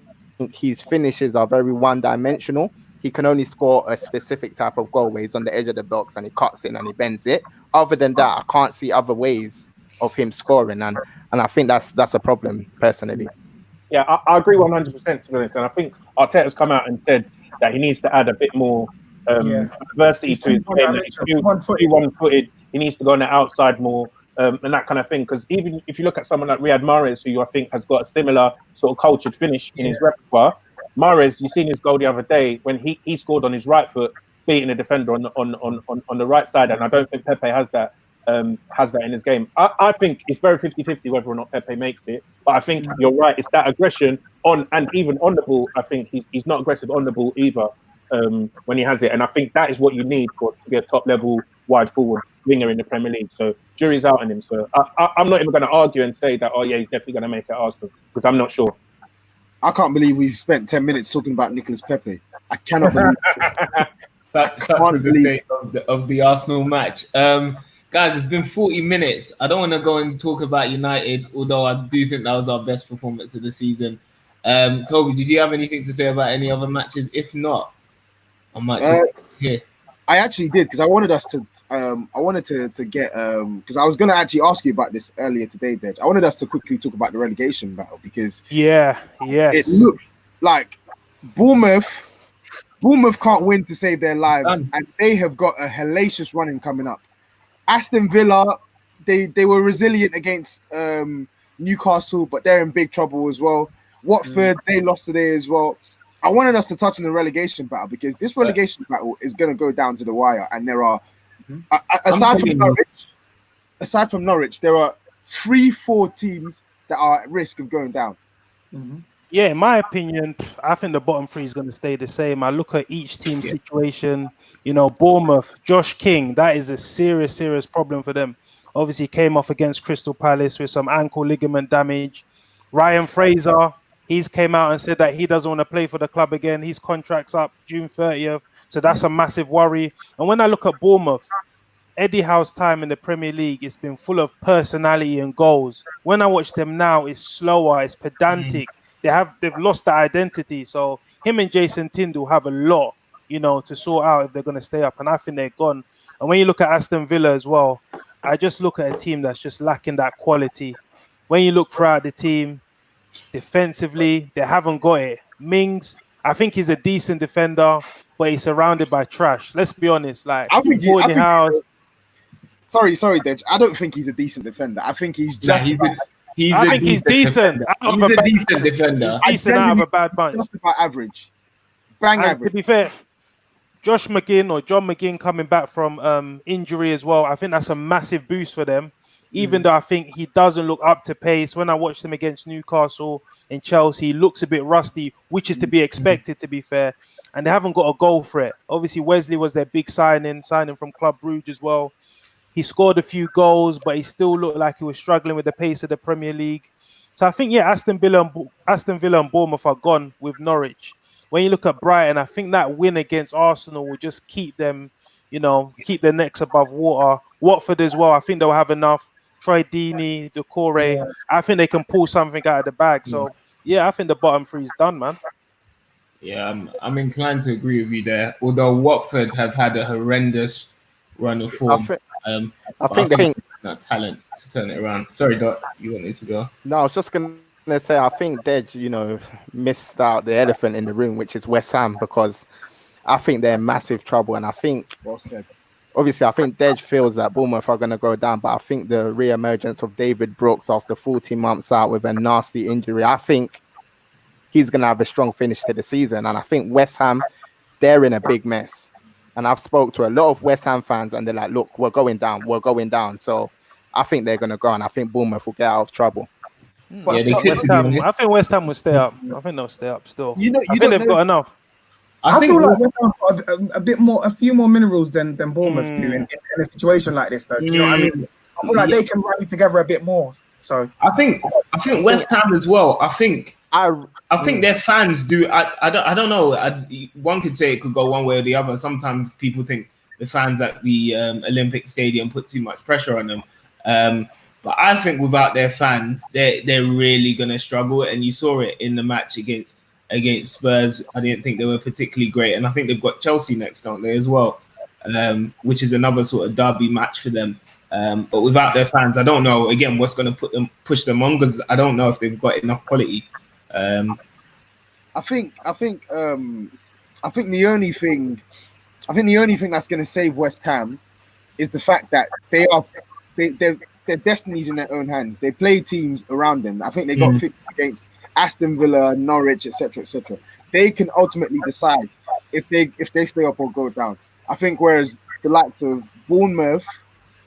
his finishes are very one-dimensional. he can only score a specific type of goal where he's on the edge of the box and he cuts in and he bends it. Other than that, I can't see other ways of him scoring, and I think that's a problem personally. Yeah, I agree 100% to be honest, and I think Arteta's come out and said that he needs to add a bit more diversity to his game. One-footed, he needs to go on the outside more, and that kind of thing. Because even if you look at someone like Riyad Mahrez, who I think has got a similar sort of cultured finish in his repertoire, Mahrez, you seen his goal the other day when he scored on his right foot, beating a defender on the right side, and I don't think Pepe has that in his game. I think it's very 50-50 whether or not Pepe makes it, but I think you're right, it's that aggression on and even on the ball. I think he's not aggressive on the ball either when he has it, and I think that is what you need to be a top level wide forward winger in the Premier League. So jury's out on him. So I'm not even going to argue and say that, oh yeah, he's definitely going to make it Arsenal, because I'm not sure. I can't believe we've spent 10 minutes talking about Nicolas Pepe. I cannot believe it. such was the state of the Arsenal match. Guys, it's been 40 minutes. I don't want to go and talk about United, although I do think that was our best performance of the season. Toby, did you have anything to say about any other matches? If not, I might just hear. I actually did, because I wanted us to get because I was going to actually ask you about this earlier today, Dej. I wanted us to quickly talk about the relegation battle, because it looks like Bournemouth can't win to save their lives, and they have got a hellacious running coming up. Aston Villa, they were resilient against Newcastle, but they're in big trouble as well. Watford, they lost today as well. I wanted us to touch on the relegation battle, because this relegation battle is going to go down to the wire, and there are aside from Norwich, there are 3-4 teams that are at risk of going down. Yeah, in my opinion, I think the bottom three is going to stay the same. I look at each team's situation. You know, Bournemouth, Josh King, that is a serious problem for them. Obviously, came off against Crystal Palace with some ankle ligament damage. Ryan Fraser, he's came out and said that he doesn't want to play for the club again. His contract's up June 30th. So that's a massive worry. And when I look at Bournemouth, Eddie Howe's time in the Premier League, it's been full of personality and goals. When I watch them now, it's slower, it's pedantic. They've lost their identity. So him and Jason Tindall have a lot, to sort out if they're going to stay up. And I think they're gone. And when you look at Aston Villa as well, I just look at a team that's just lacking that quality. When you look throughout the team, defensively, they haven't got it. Mings, I think he's a decent defender, but he's surrounded by trash. Let's be honest. Like, sorry, Dej. I don't think he's a decent defender. I think he's just. He's decent. He's a decent defender. He's decent out of a bad bunch. Just about average. Average. To be fair, John McGinn coming back from injury as well. I think that's a massive boost for them. Even though I think he doesn't look up to pace. When I watched him against Newcastle and Chelsea, he looks a bit rusty, which is to be expected, to be fair. And they haven't got a goal threat. Obviously, Wesley was their big signing from Club Brugge as well. He scored a few goals, but he still looked like he was struggling with the pace of the Premier League. So I think, Aston Villa and Bournemouth are gone with Norwich. When you look at Brighton, I think that win against Arsenal will just keep them, keep their necks above water. Watford as well, I think they'll have enough. Troy Deeney, Decore, I think they can pull something out of the bag. So, I think the bottom three is done, man. Yeah, I'm inclined to agree with you there. Although Watford have had a horrendous run of form. I think that talent to turn it around. Sorry, Doc, you wanted to go? No, I was just going to say, I think Dej, missed out the elephant in the room, which is West Ham, because I think they're in massive trouble. And I think, obviously, I think Dej feels that Bournemouth are going to go down, but I think the re-emergence of David Brooks after 14 months out with a nasty injury, I think he's going to have a strong finish to the season. And I think West Ham, they're in a big mess. And I've spoke to a lot of West Ham fans, and they're like, look, we're going down. So I think they're going to go, and I think Bournemouth will get out of trouble. I think West Ham will stay up. I think they'll stay up still. I think they've got enough. I feel like West Ham got a few more minerals than Bournemouth do in a situation like this, though. Do you know what I mean? I feel like they can rally together a bit more. So I think West Ham as well. I think their fans do. I don't know. One could say it could go one way or the other. Sometimes people think the fans at the Olympic Stadium put too much pressure on them. But I think without their fans, they're really gonna struggle. And you saw it in the match against against Spurs. I didn't think they were particularly great, and I think they've got Chelsea next, don't they, as well, which is another sort of derby match for them. But without their fans, I don't know again what's going to push them on, because I don't know if they've got enough quality. I think the only thing that's going to save West Ham is the fact that their destiny's in their own hands. They play teams around them. I think they got 50 against Aston Villa, Norwich, etc., etc. They can ultimately decide if they stay up or go down. I think whereas the likes of Bournemouth,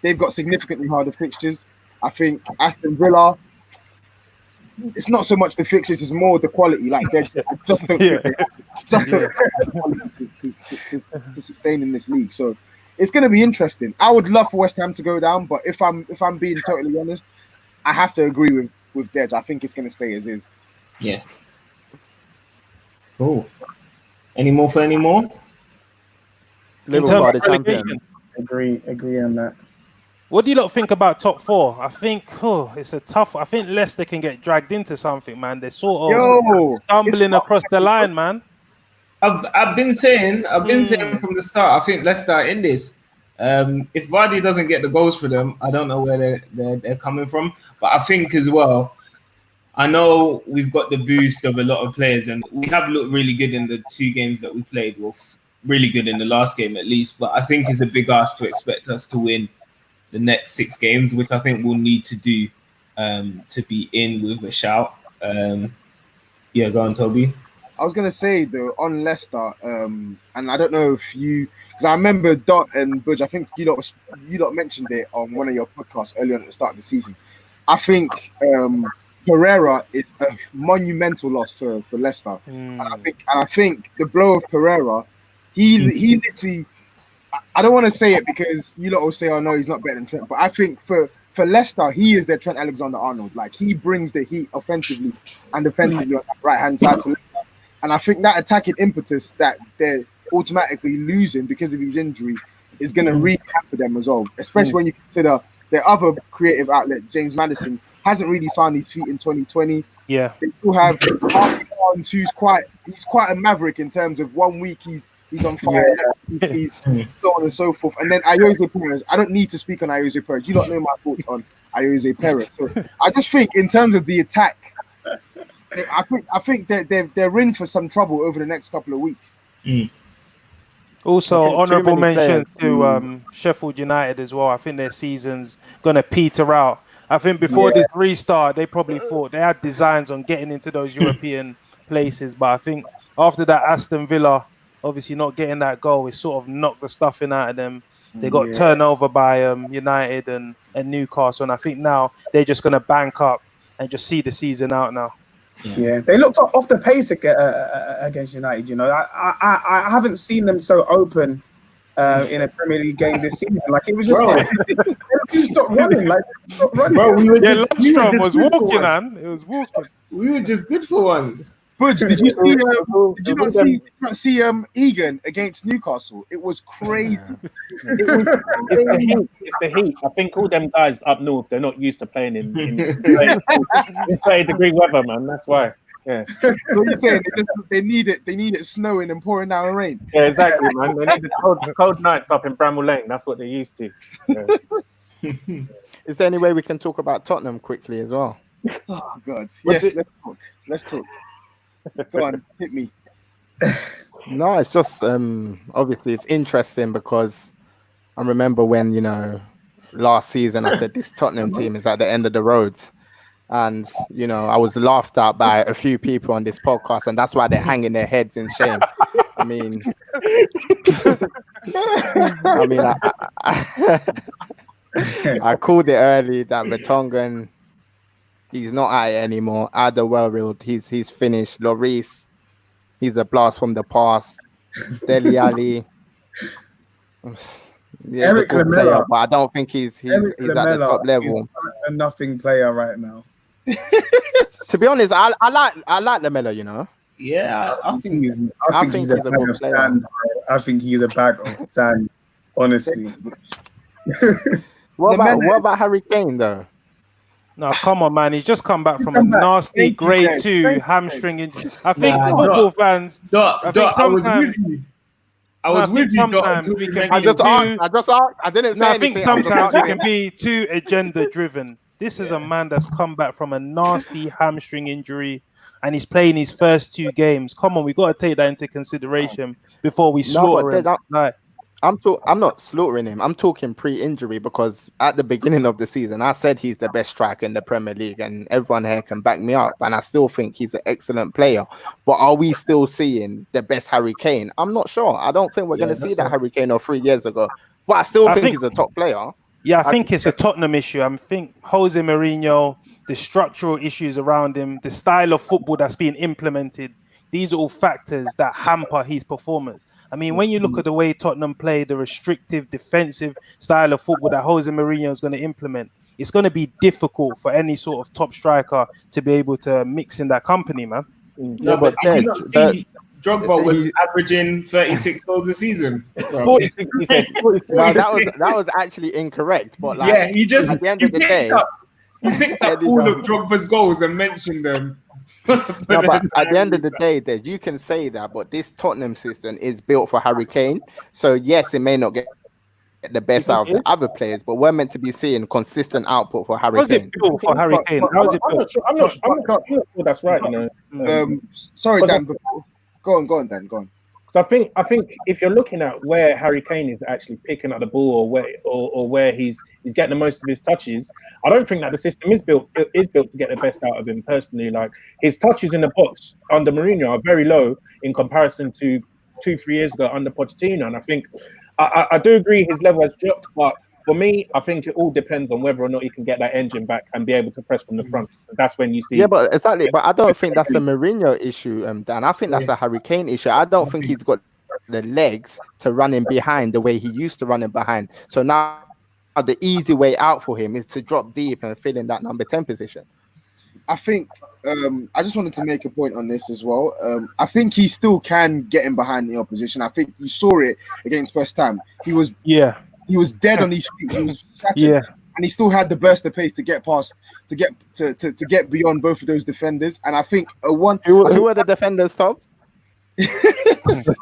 they've got significantly harder fixtures. I think Aston Villa, it's not so much the fixtures, it's more the quality. Like they just don't have the quality to sustain in this league. So it's going to be interesting. I would love for West Ham to go down, but if I'm being totally honest, I have to agree with Dej. I think it's going to stay as is. Yeah. Cool. Any more? Liverpool are the champion. Agree on that. What do you lot think about top four? I think it's a tough. I think Leicester can get dragged into something, man. They're sort of stumbling across the line, man. I've been saying from the start, I think Leicester are in this. If Vardy doesn't get the goals for them, I don't know where they're coming from. But I think as well, I know we've got the boost of a lot of players, and we have looked really good in the 2 games that we played. Well, really good in the last game at least. But I think it's a big ask to expect us to win the next 6 games, which I think we'll need to do to be in with a shout. Yeah, go on, Toby. I was going to say, though, on Leicester, and I don't know if you... Because I remember Dot and Budge, I think you lot mentioned it on one of your podcasts earlier on at the start of the season. I think Pereira is a monumental loss for Leicester. And I think the blow of Pereira, he literally... I don't want to say it because you lot will say, oh, no, he's not better than Trent. But I think for Leicester, he is their Trent Alexander-Arnold. Like, he brings the heat offensively and defensively on the right-hand side for Leicester. And I think that attacking impetus that they're automatically losing because of his injury is going to really hamper them as well, especially when you consider their other creative outlet, James Maddison, hasn't really found his feet in 2020. Yeah. They still have Harvey Barnes, he's quite a maverick in terms of 1 week he's on fire, he's so on and so forth. And then Ayoze Perez, I don't need to speak on Ayoze Perez. You don't know my thoughts on Ayoze Perez. So I just think in terms of the attack, I think they're in for some trouble over the next couple of weeks. Also, honourable mention to Sheffield United as well. I think their season's going to peter out. I think before this restart, they probably thought they had designs on getting into those European places. But I think after that Aston Villa, obviously not getting that goal, it sort of knocked the stuffing out of them. They got turned over by United and Newcastle. And I think now they're just going to bank up and just see the season out now. Yeah, they looked off the pace against United. You know, I haven't seen them so open in a Premier League game this season. Like it was just like you stop running, Bro, Lundstrom was walking, man. It was walking. We were just good for once. Budge, did you not see Egan against Newcastle? It was crazy. It's the heat. I think all them guys up north, they're not used to playing in 30-degree weather, man. That's why. Yeah. So you're saying they need it snowing and pouring down rain. Yeah, exactly, man. They need the cold nights up in Bramall Lane. That's what they're used to. Yeah. Is there any way we can talk about Tottenham quickly as well? Oh God. Yes, let's talk. Go on, hit me. No, it's just obviously it's interesting because I remember when last season I said this Tottenham team is at the end of the road, and I was laughed at by a few people on this podcast, and that's why they're hanging their heads in shame. I mean, I called it early that Vertonghen, he's not at it anymore. Alderweireld, he's finished. Lloris, he's a blast from the past. Dele Alli, Eric Lamela, but I don't think he's at the top level. He's a nothing player right now. To be honest, I like Lamela. Yeah, I think he's a bag of sand. I think he's a bag of sand. Honestly. What about Harry Kane though? No, come on, man. He's just come back from a nasty Thank you, grade Dave. 2 Thank you, hamstring injury. I think Nah, football fans, Dot, I think Dot, I was sometimes, with you. I no, was I think with you, Dot, sometimes until we you can mentioned I just be asked. too. I just asked. I didn't No, say I think anything. I was just sometimes we asking. can be too agenda driven. This is a man that's come back from a nasty hamstring injury and he's playing his first 2 games. Come on, we got to take that into consideration before we No, but slaughter him. Like, I'm not slaughtering him. I'm talking pre-injury because at the beginning of the season, I said he's the best striker in the Premier League, and everyone here can back me up. And I still think he's an excellent player. But are we still seeing the best Harry Kane? I'm not sure. I don't think we're going to see that Harry Kane of 3 years ago. But I still think he's a top player. yeah, I think it's a Tottenham issue. I think Jose Mourinho, the structural issues around him, the style of football that's being implemented, these are all factors that hamper his performance. I mean, when you look at the way Tottenham play, the restrictive defensive style of football that Jose Mourinho is going to implement, it's going to be difficult for any sort of top striker to be able to mix in that company, man. No, but did you not see Drogba was averaging 36 goals a season? 46, he said. 46. No, that was actually incorrect. But like, Yeah, he just at the end of the day, he picked up all of Drogba's goals and mentioned them. no, but at the end of the day, that you can say that, but this Tottenham system is built for Harry Kane. So yes, it may not get the best out of the other players, but we're meant to be seeing consistent output for Harry Kane. Built for Harry Kane? How's it built? I'm not sure that's right. You know. Sorry, Dan. Go on, Dan. Go on. So I think if you're looking at where Harry Kane is actually picking up the ball or where he's getting the most of his touches, I don't think that the system is built to get the best out of him personally. Like his touches in the box under Mourinho are very low in comparison to 2-3 years ago under Pochettino, and I think I do agree his level has dropped, but for me, I think it all depends on whether or not he can get that engine back and be able to press from the front. That's when you see. Yeah, but exactly. But I don't think that's a Mourinho issue, Dan. I think that's a Harry Kane issue. I don't think he's got the legs to run in behind the way he used to run in behind. So now the easy way out for him is to drop deep and fill in that number 10 position. I think I just wanted to make a point on this as well. I think he still can get in behind the opposition. I think you saw it against West Ham. He was dead on his feet. He was shattered, and he still had the burst of pace to get past, to get beyond both of those defenders. And I think who were the defenders, Tom? Listen,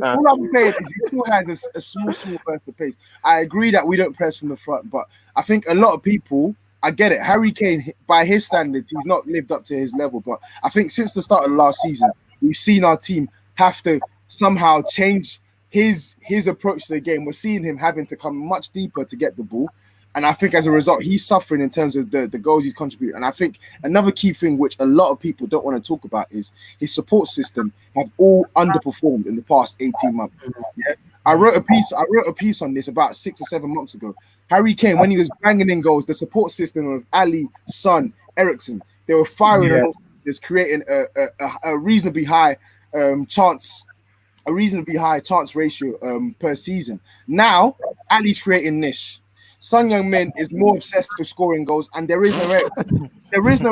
all I'm saying is he still has a small burst of pace. I agree that we don't press from the front, but I think a lot of people, I get it. Harry Kane, by his standards, he's not lived up to his level. But I think since the start of last season, we've seen our team have to somehow change his approach to the game. We're seeing him having to come much deeper to get the ball. And I think as a result, he's suffering in terms of the goals he's contributing. And I think another key thing which a lot of people don't want to talk about is his support system have all underperformed in the past 18 months. Yeah? I wrote a piece on this about 6 or 7 months ago. Harry Kane, when he was banging in goals, the support system of Ali, Son, Eriksen, they were firing this, creating a reasonably high chance ratio per season. Now, Ali's creating niche. Son Heung-min is more obsessed with scoring goals, and there is no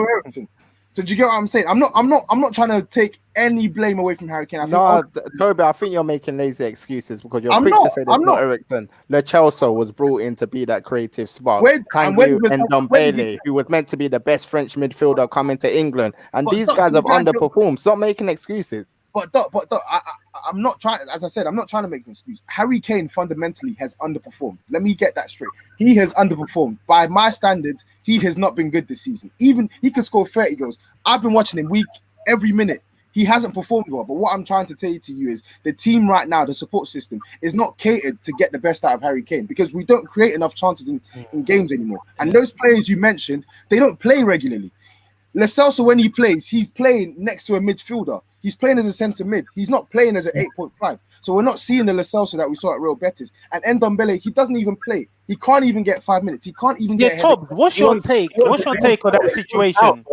Eriksen. So do you get what I'm saying? I'm not trying to take any blame away from Harry Kane. Toby, I think you're making lazy excuses because you're quick to say there's not Eriksen. Lo Celso was brought in to be that creative spark. Tanguy Ndombele, who was meant to be the best French midfielder coming to England, and these guys have underperformed. Stop making excuses. But I'm not trying. As I said, I'm not trying to make an excuse. Harry Kane fundamentally has underperformed. Let me get that straight. He has underperformed. By my standards, he has not been good this season. Even he could score 30 goals. I've been watching him every minute. He hasn't performed well. But what I'm trying to say to you is the team right now, the support system, is not catered to get the best out of Harry Kane because we don't create enough chances in games anymore. And those players you mentioned, they don't play regularly. Lo Celso, when he plays, he's playing next to a midfielder. He's playing as a centre mid. He's not playing as an 8.5. So we're not seeing the Lo Celso that we saw at Real Betis. And Ndombele, he doesn't even play. He can't even get 5 minutes. He can't even get. Tom, what's your take? What's your take on that situation?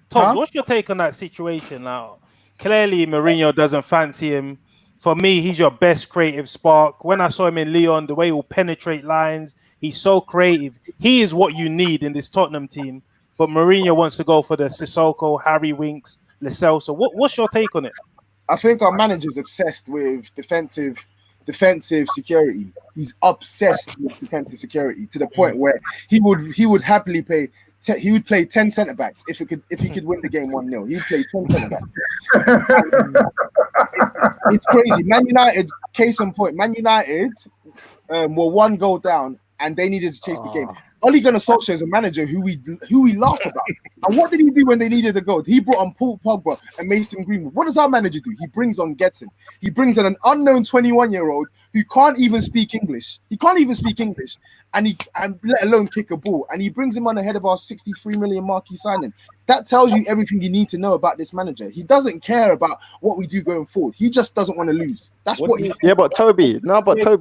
Tom, what's your take on that situation now? Clearly, Mourinho doesn't fancy him. For me, he's your best creative spark. When I saw him in Lyon, the way he'll penetrate lines, he's so creative. He is what you need in this Tottenham team. But Mourinho wants to go for the Sissoko, Harry Winks, Lo Celso. What's your take on it? I think our manager's obsessed with defensive defensive security. He's obsessed with defensive security to the point where he would happily play. He would play 10 centre backs if he could win the game 1-0. He'd play 10 centre backs. It's crazy. Man United, case in point. Man United were 1 goal down and they needed to chase the game. Ole Gunnar Solskjaer is a manager who we laugh about. And what did he do when they needed a goal? He brought on Paul Pogba and Mason Greenwood. What does our manager do? He brings on Getson. He brings in an unknown 21-year-old who can't even speak English. He can't even speak English, and let alone kick a ball. And he brings him on ahead of our 63 million marquee signing. That tells you everything you need to know about this manager. He doesn't care about what we do going forward. He just doesn't want to lose. That's what he. Yeah, but Toby,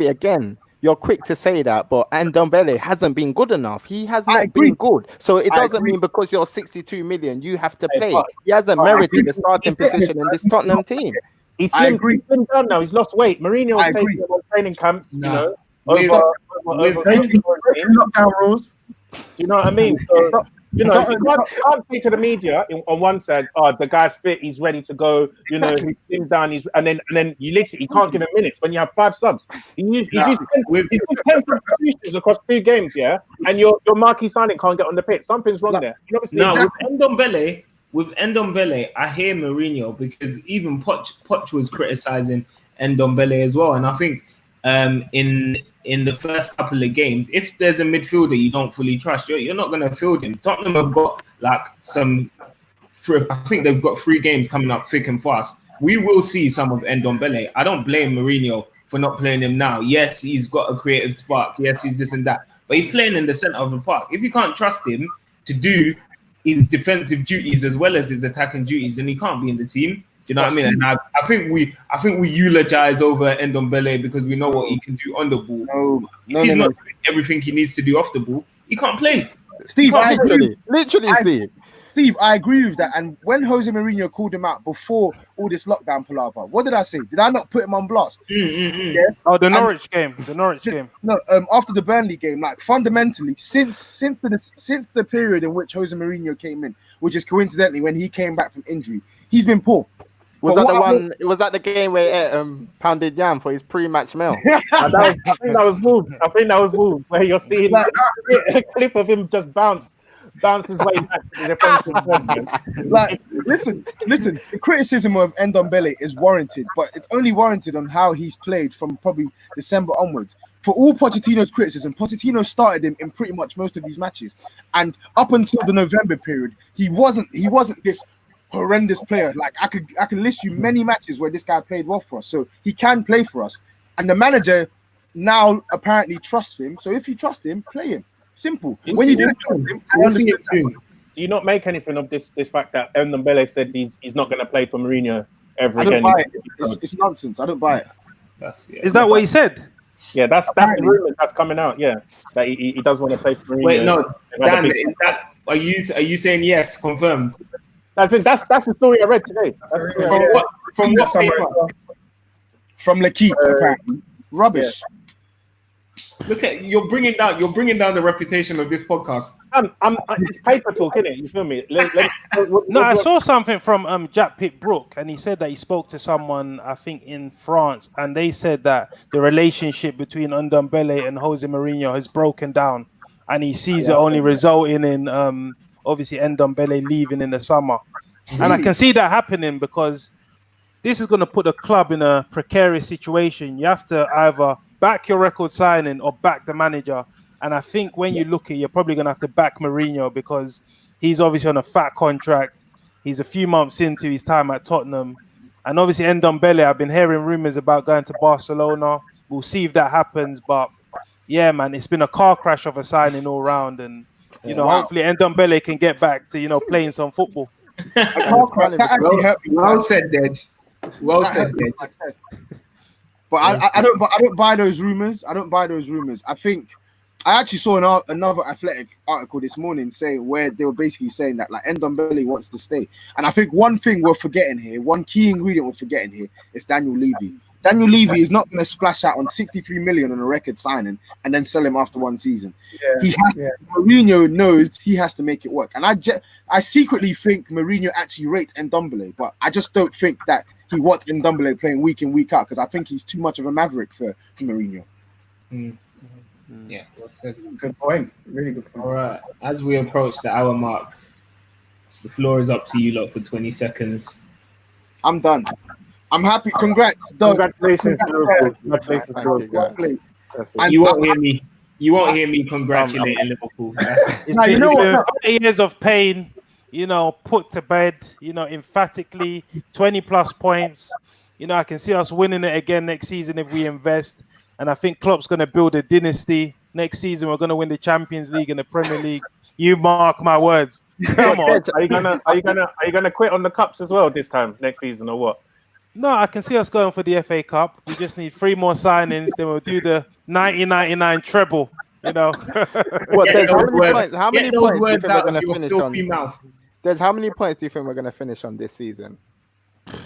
again. You're quick to say that, but Ndombele hasn't been good enough. He has not been good. So it doesn't mean because you're 62 million, you have to play. He hasn't merited the starting position in this Tottenham team. He's slim down now. He's lost weight. Mourinho was taking him on training camps, you know. Lockdown rules. Do you know what I mean? So, you know, you can't say to the media on one side, the guy's fit, he's ready to go, you know, he's slim down, and then you literally can't give him minutes when you have 5 subs. He's used 10 substitutions across 2 games, yeah, and your marquee signing can't get on the pitch. Something's wrong there. With Ndombele, I hear Mourinho because even Poch was criticizing Ndombele as well, and I think in the first couple of games, if there's a midfielder you don't fully trust, you're not going to field him. Tottenham have got I think they've got 3 games coming up thick and fast. We will see some of Ndombele. I don't blame Mourinho for not playing him now. Yes, he's got a creative spark. Yes, he's this and that. But he's playing in the centre of the park. If you can't trust him to do his defensive duties as well as his attacking duties, then he can't be in the team. Do you know what I mean? And I think we eulogize over Ndombele because we know what he can do on the ball. If he's not doing everything he needs to do off the ball, he can't play. Steve, Steve, I agree with that. And when Jose Mourinho called him out before all this lockdown palaver, what did I say? Did I not put him on blast? Yeah? Oh, the Norwich game. No, after the Burnley game, like fundamentally, since the period in which Jose Mourinho came in, which is coincidentally when he came back from injury, he's been poor. Was that the game where pounded yam for his pre-match meal? I think that was Wolves. Where you're seeing a clip of him just bounce his way back to the defensive. Like, listen. The criticism of Ndombele is warranted, but it's only warranted on how he's played from probably December onwards. For all Pochettino's criticism, Pochettino started him in pretty much most of these matches, and up until the November period, he wasn't this horrendous player. Like I can list you many matches where this guy played well for us, so he can play for us. And the manager now apparently trusts him. So if you trust him, play him. Simple. When you do do you not make anything of this fact that Ndombele said he's not going to play for Mourinho ever again? I don't buy it. It's nonsense. I don't buy it. Is that what he said? Yeah, that's the rumor that's coming out. Yeah, that he does want to play for Mourinho. Wait, no, Dan, is that are you saying yes, confirmed? That's the story I read today. From what paper? From L'Equipe, apparently. Rubbish. Look at you're bringing down the reputation of this podcast. It's paper talk, isn't it? You feel me? I saw something from Jack Pitt-Brook, and he said that he spoke to someone, I think, in France, and they said that the relationship between Ndombele and Jose Mourinho has broken down, and he sees it only resulting in obviously Ndombele leaving in the summer. And I can see that happening because this is going to put the club in a precarious situation. You have to either back your record signing or back the manager. And I think when you look at it, you're probably going to have to back Mourinho because he's obviously on a fat contract. He's a few months into his time at Tottenham. And obviously Ndombele, I've been hearing rumors about going to Barcelona. We'll see if that happens. But yeah, man, it's been a car crash of a signing all round. And, hopefully Ndombele can get back to, playing some football. Well said, Dej. Well said, Dej. But I don't buy those rumors. I think I actually saw another Athletic article this morning where they were basically saying that like Ndombele wants to stay. And I think one thing we're forgetting here, one key ingredient we're forgetting here is Daniel Levy. Daniel Levy is not going to splash out on 63 million on a record signing and then sell him after one season. Mourinho knows he has to make it work. And I secretly think Mourinho actually rates Ndombele, but I just don't think that he wants Ndombele playing week in, week out, because I think he's too much of a maverick for Mourinho. Yeah, well said. Good point. Really good point. All right. As we approach the hour mark, the floor is up to you lot for 20 seconds. I'm done. I'm happy. Congrats. Congratulations, Liverpool. Congratulations, Thank you, Liverpool. guys. You won't hear me. You won't hear me congratulating Liverpool. It's No, been, you know it's what? been 30 years of pain, put to bed, emphatically, 20 plus points. I can see us winning it again next season if we invest. And I think Klopp's going to build a dynasty. Next season, we're going to win the Champions League and the Premier League. You mark my words. Come on. Are you gonna quit on the cups as well this time next season or what? No, I can see us going for the FA Cup. We just need 3 more signings. Then we'll do the 1999 treble. What? There's how many points do you think we're going to finish on? Mouth. There's how many points do you think we're going to finish on this season?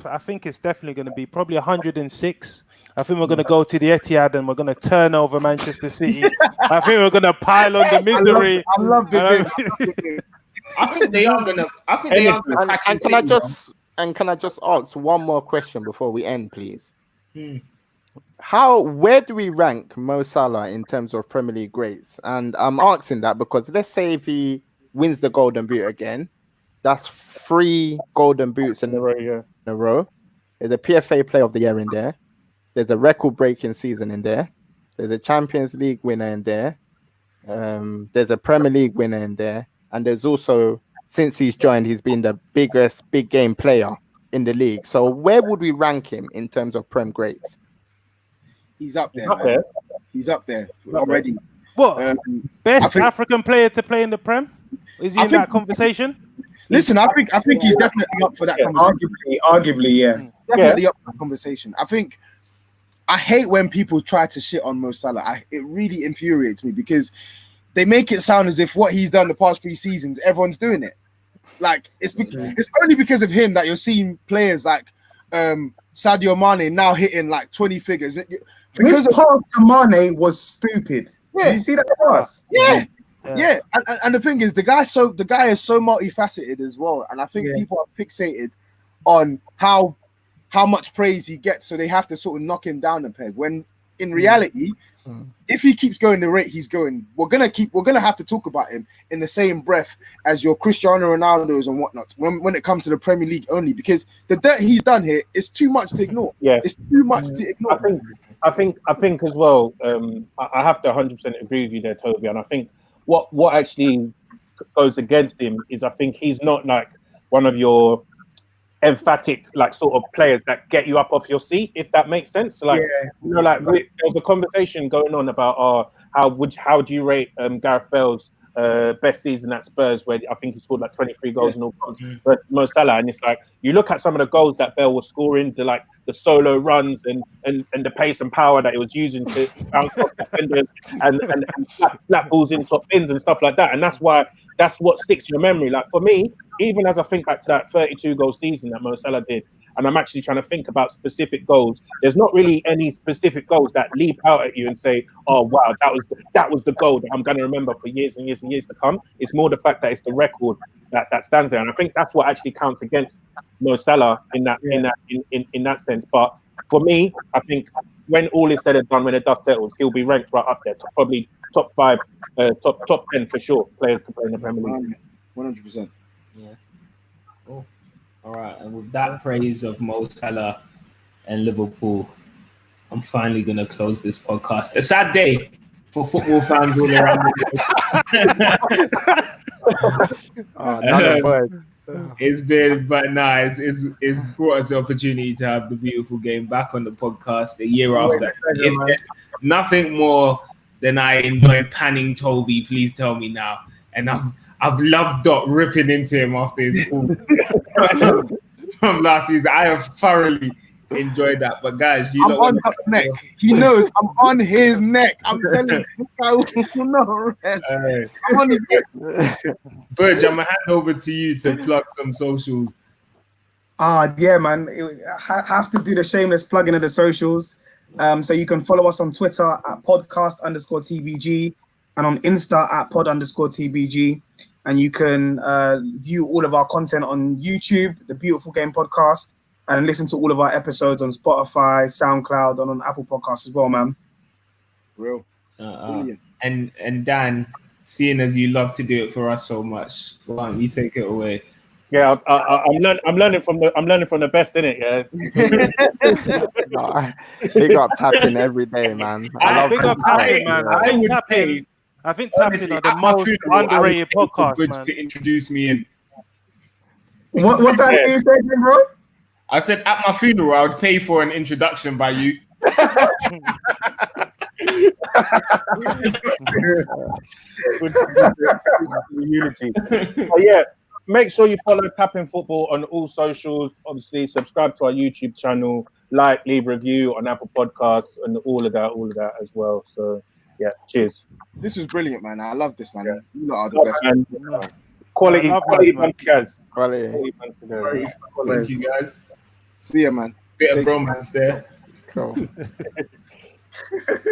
I think it's definitely going to be probably 106. I think we're going to go to the Etihad and we're going to turn over Manchester City. I think we're going to pile on the misery. I love it. I think they are gonna. I think they are gonna. And can I just ask one more question before we end, please? Where do we rank Mo Salah in terms of Premier League greats? And I'm asking that because let's say if he wins the Golden Boot again, that's 3 Golden Boots in a row. There's a PFA Player of the Year in there. There's a record-breaking season in there. There's a Champions League winner in there. There's a Premier League winner in there. And there's also, since he's joined, he's been the biggest big game player in the league. So where would we rank him in terms of Prem greats? He's up there. He's up there already. What? Best African player to play in the Prem? Is he in that conversation? Listen, I think he's definitely up for that conversation. Arguably, yeah. Definitely up for that conversation. I hate when people try to shit on Mo Salah. It really infuriates me because they make it sound as if what he's done the past 3 seasons, everyone's doing it. Like it's only because of him that you're seeing players like Sadio Mane now hitting like 20 figures. This pass to Mane was stupid. Yeah. Did you see that pass? Yeah. And the thing is, the guy is so multifaceted as well. And I think people are fixated on how much praise he gets, so they have to sort of knock him down a peg. When in reality, if he keeps going the rate he's going, we're gonna have to talk about him in the same breath as your Cristiano Ronaldos and whatnot. When it comes to the Premier League only, because the dirt he's done here is too much to ignore. Yeah, it's too much to ignore. I think as well. I have to 100% agree with you there, Toby. And I think what actually goes against him is I think he's not like one of your emphatic like sort of players that get you up off your seat, if that makes sense. So, like there was a conversation going on about how do you rate Gareth Bale's best season at Spurs, where I think he scored like 23 goals and all versus Mo Salah, and it's like you look at some of the goals that Bale was scoring, the solo runs and the pace and power that he was using to bounce off defenders and slap balls in top bins and stuff like that, and that's what sticks in your memory. Like for me, even as I think back to that 32 goal season that Mo Salah did, and I'm actually trying to think about specific goals, there's not really any specific goals that leap out at you and say, oh wow, that was the goal that I'm going to remember for years and years and years to come. It's more the fact that it's the record that stands there, and I think that's what actually counts against Mo Salah in that sense. But for me, I think when all is said and done, when the dust settles, he'll be ranked right up there, probably top 5, top 10 for sure. Players to play in the Premier League. 100%. Yeah. Cool. All right. And with that praise of Mo Salah and Liverpool, I'm finally going to close this podcast. A sad day for football fans all around the world. It's been, but nice. It's brought us the opportunity to have the beautiful game back on the podcast a year after. Nothing more than I enjoy panning Toby. Please tell me now. And I've loved Dot ripping into him after his call from last season. I have thoroughly enjoyed that. But guys, I'm on Dot's neck. He knows I'm on his neck. I'm telling you, this guy will not rest. I'm on his neck. Burge, I'm gonna hand over to you to plug some socials. Yeah, man. I have to do the shameless plugging of the socials. So you can follow us on Twitter at podcast_TBG and on Insta at pod_TBG. And you can view all of our content on YouTube, the Beautiful Game Podcast. and listen to all of our episodes on Spotify, SoundCloud, and on Apple Podcasts as well, man. Bro. Brilliant. And Dan, seeing as you love to do it for us so much, why don't you take it away? Yeah, I'm learning from the best, innit? Yeah. Big up Tapping every day, man. I Big up Tapping, man. I think Tapping are the most underrated podcast, man. To introduce me in. What's that you said, bro? I said at my funeral, I would pay for an introduction by you. Unity. But yeah, make sure you follow Tapinfootball on all socials. Obviously, subscribe to our YouTube channel, leave review on Apple Podcasts, and all of that as well. So yeah, cheers. This was brilliant, man. I love this, man. Yeah. You lot are the best. And quality bunch, guys. Quality. Thank you, guys. See ya, man. Bit of romance there. Cool.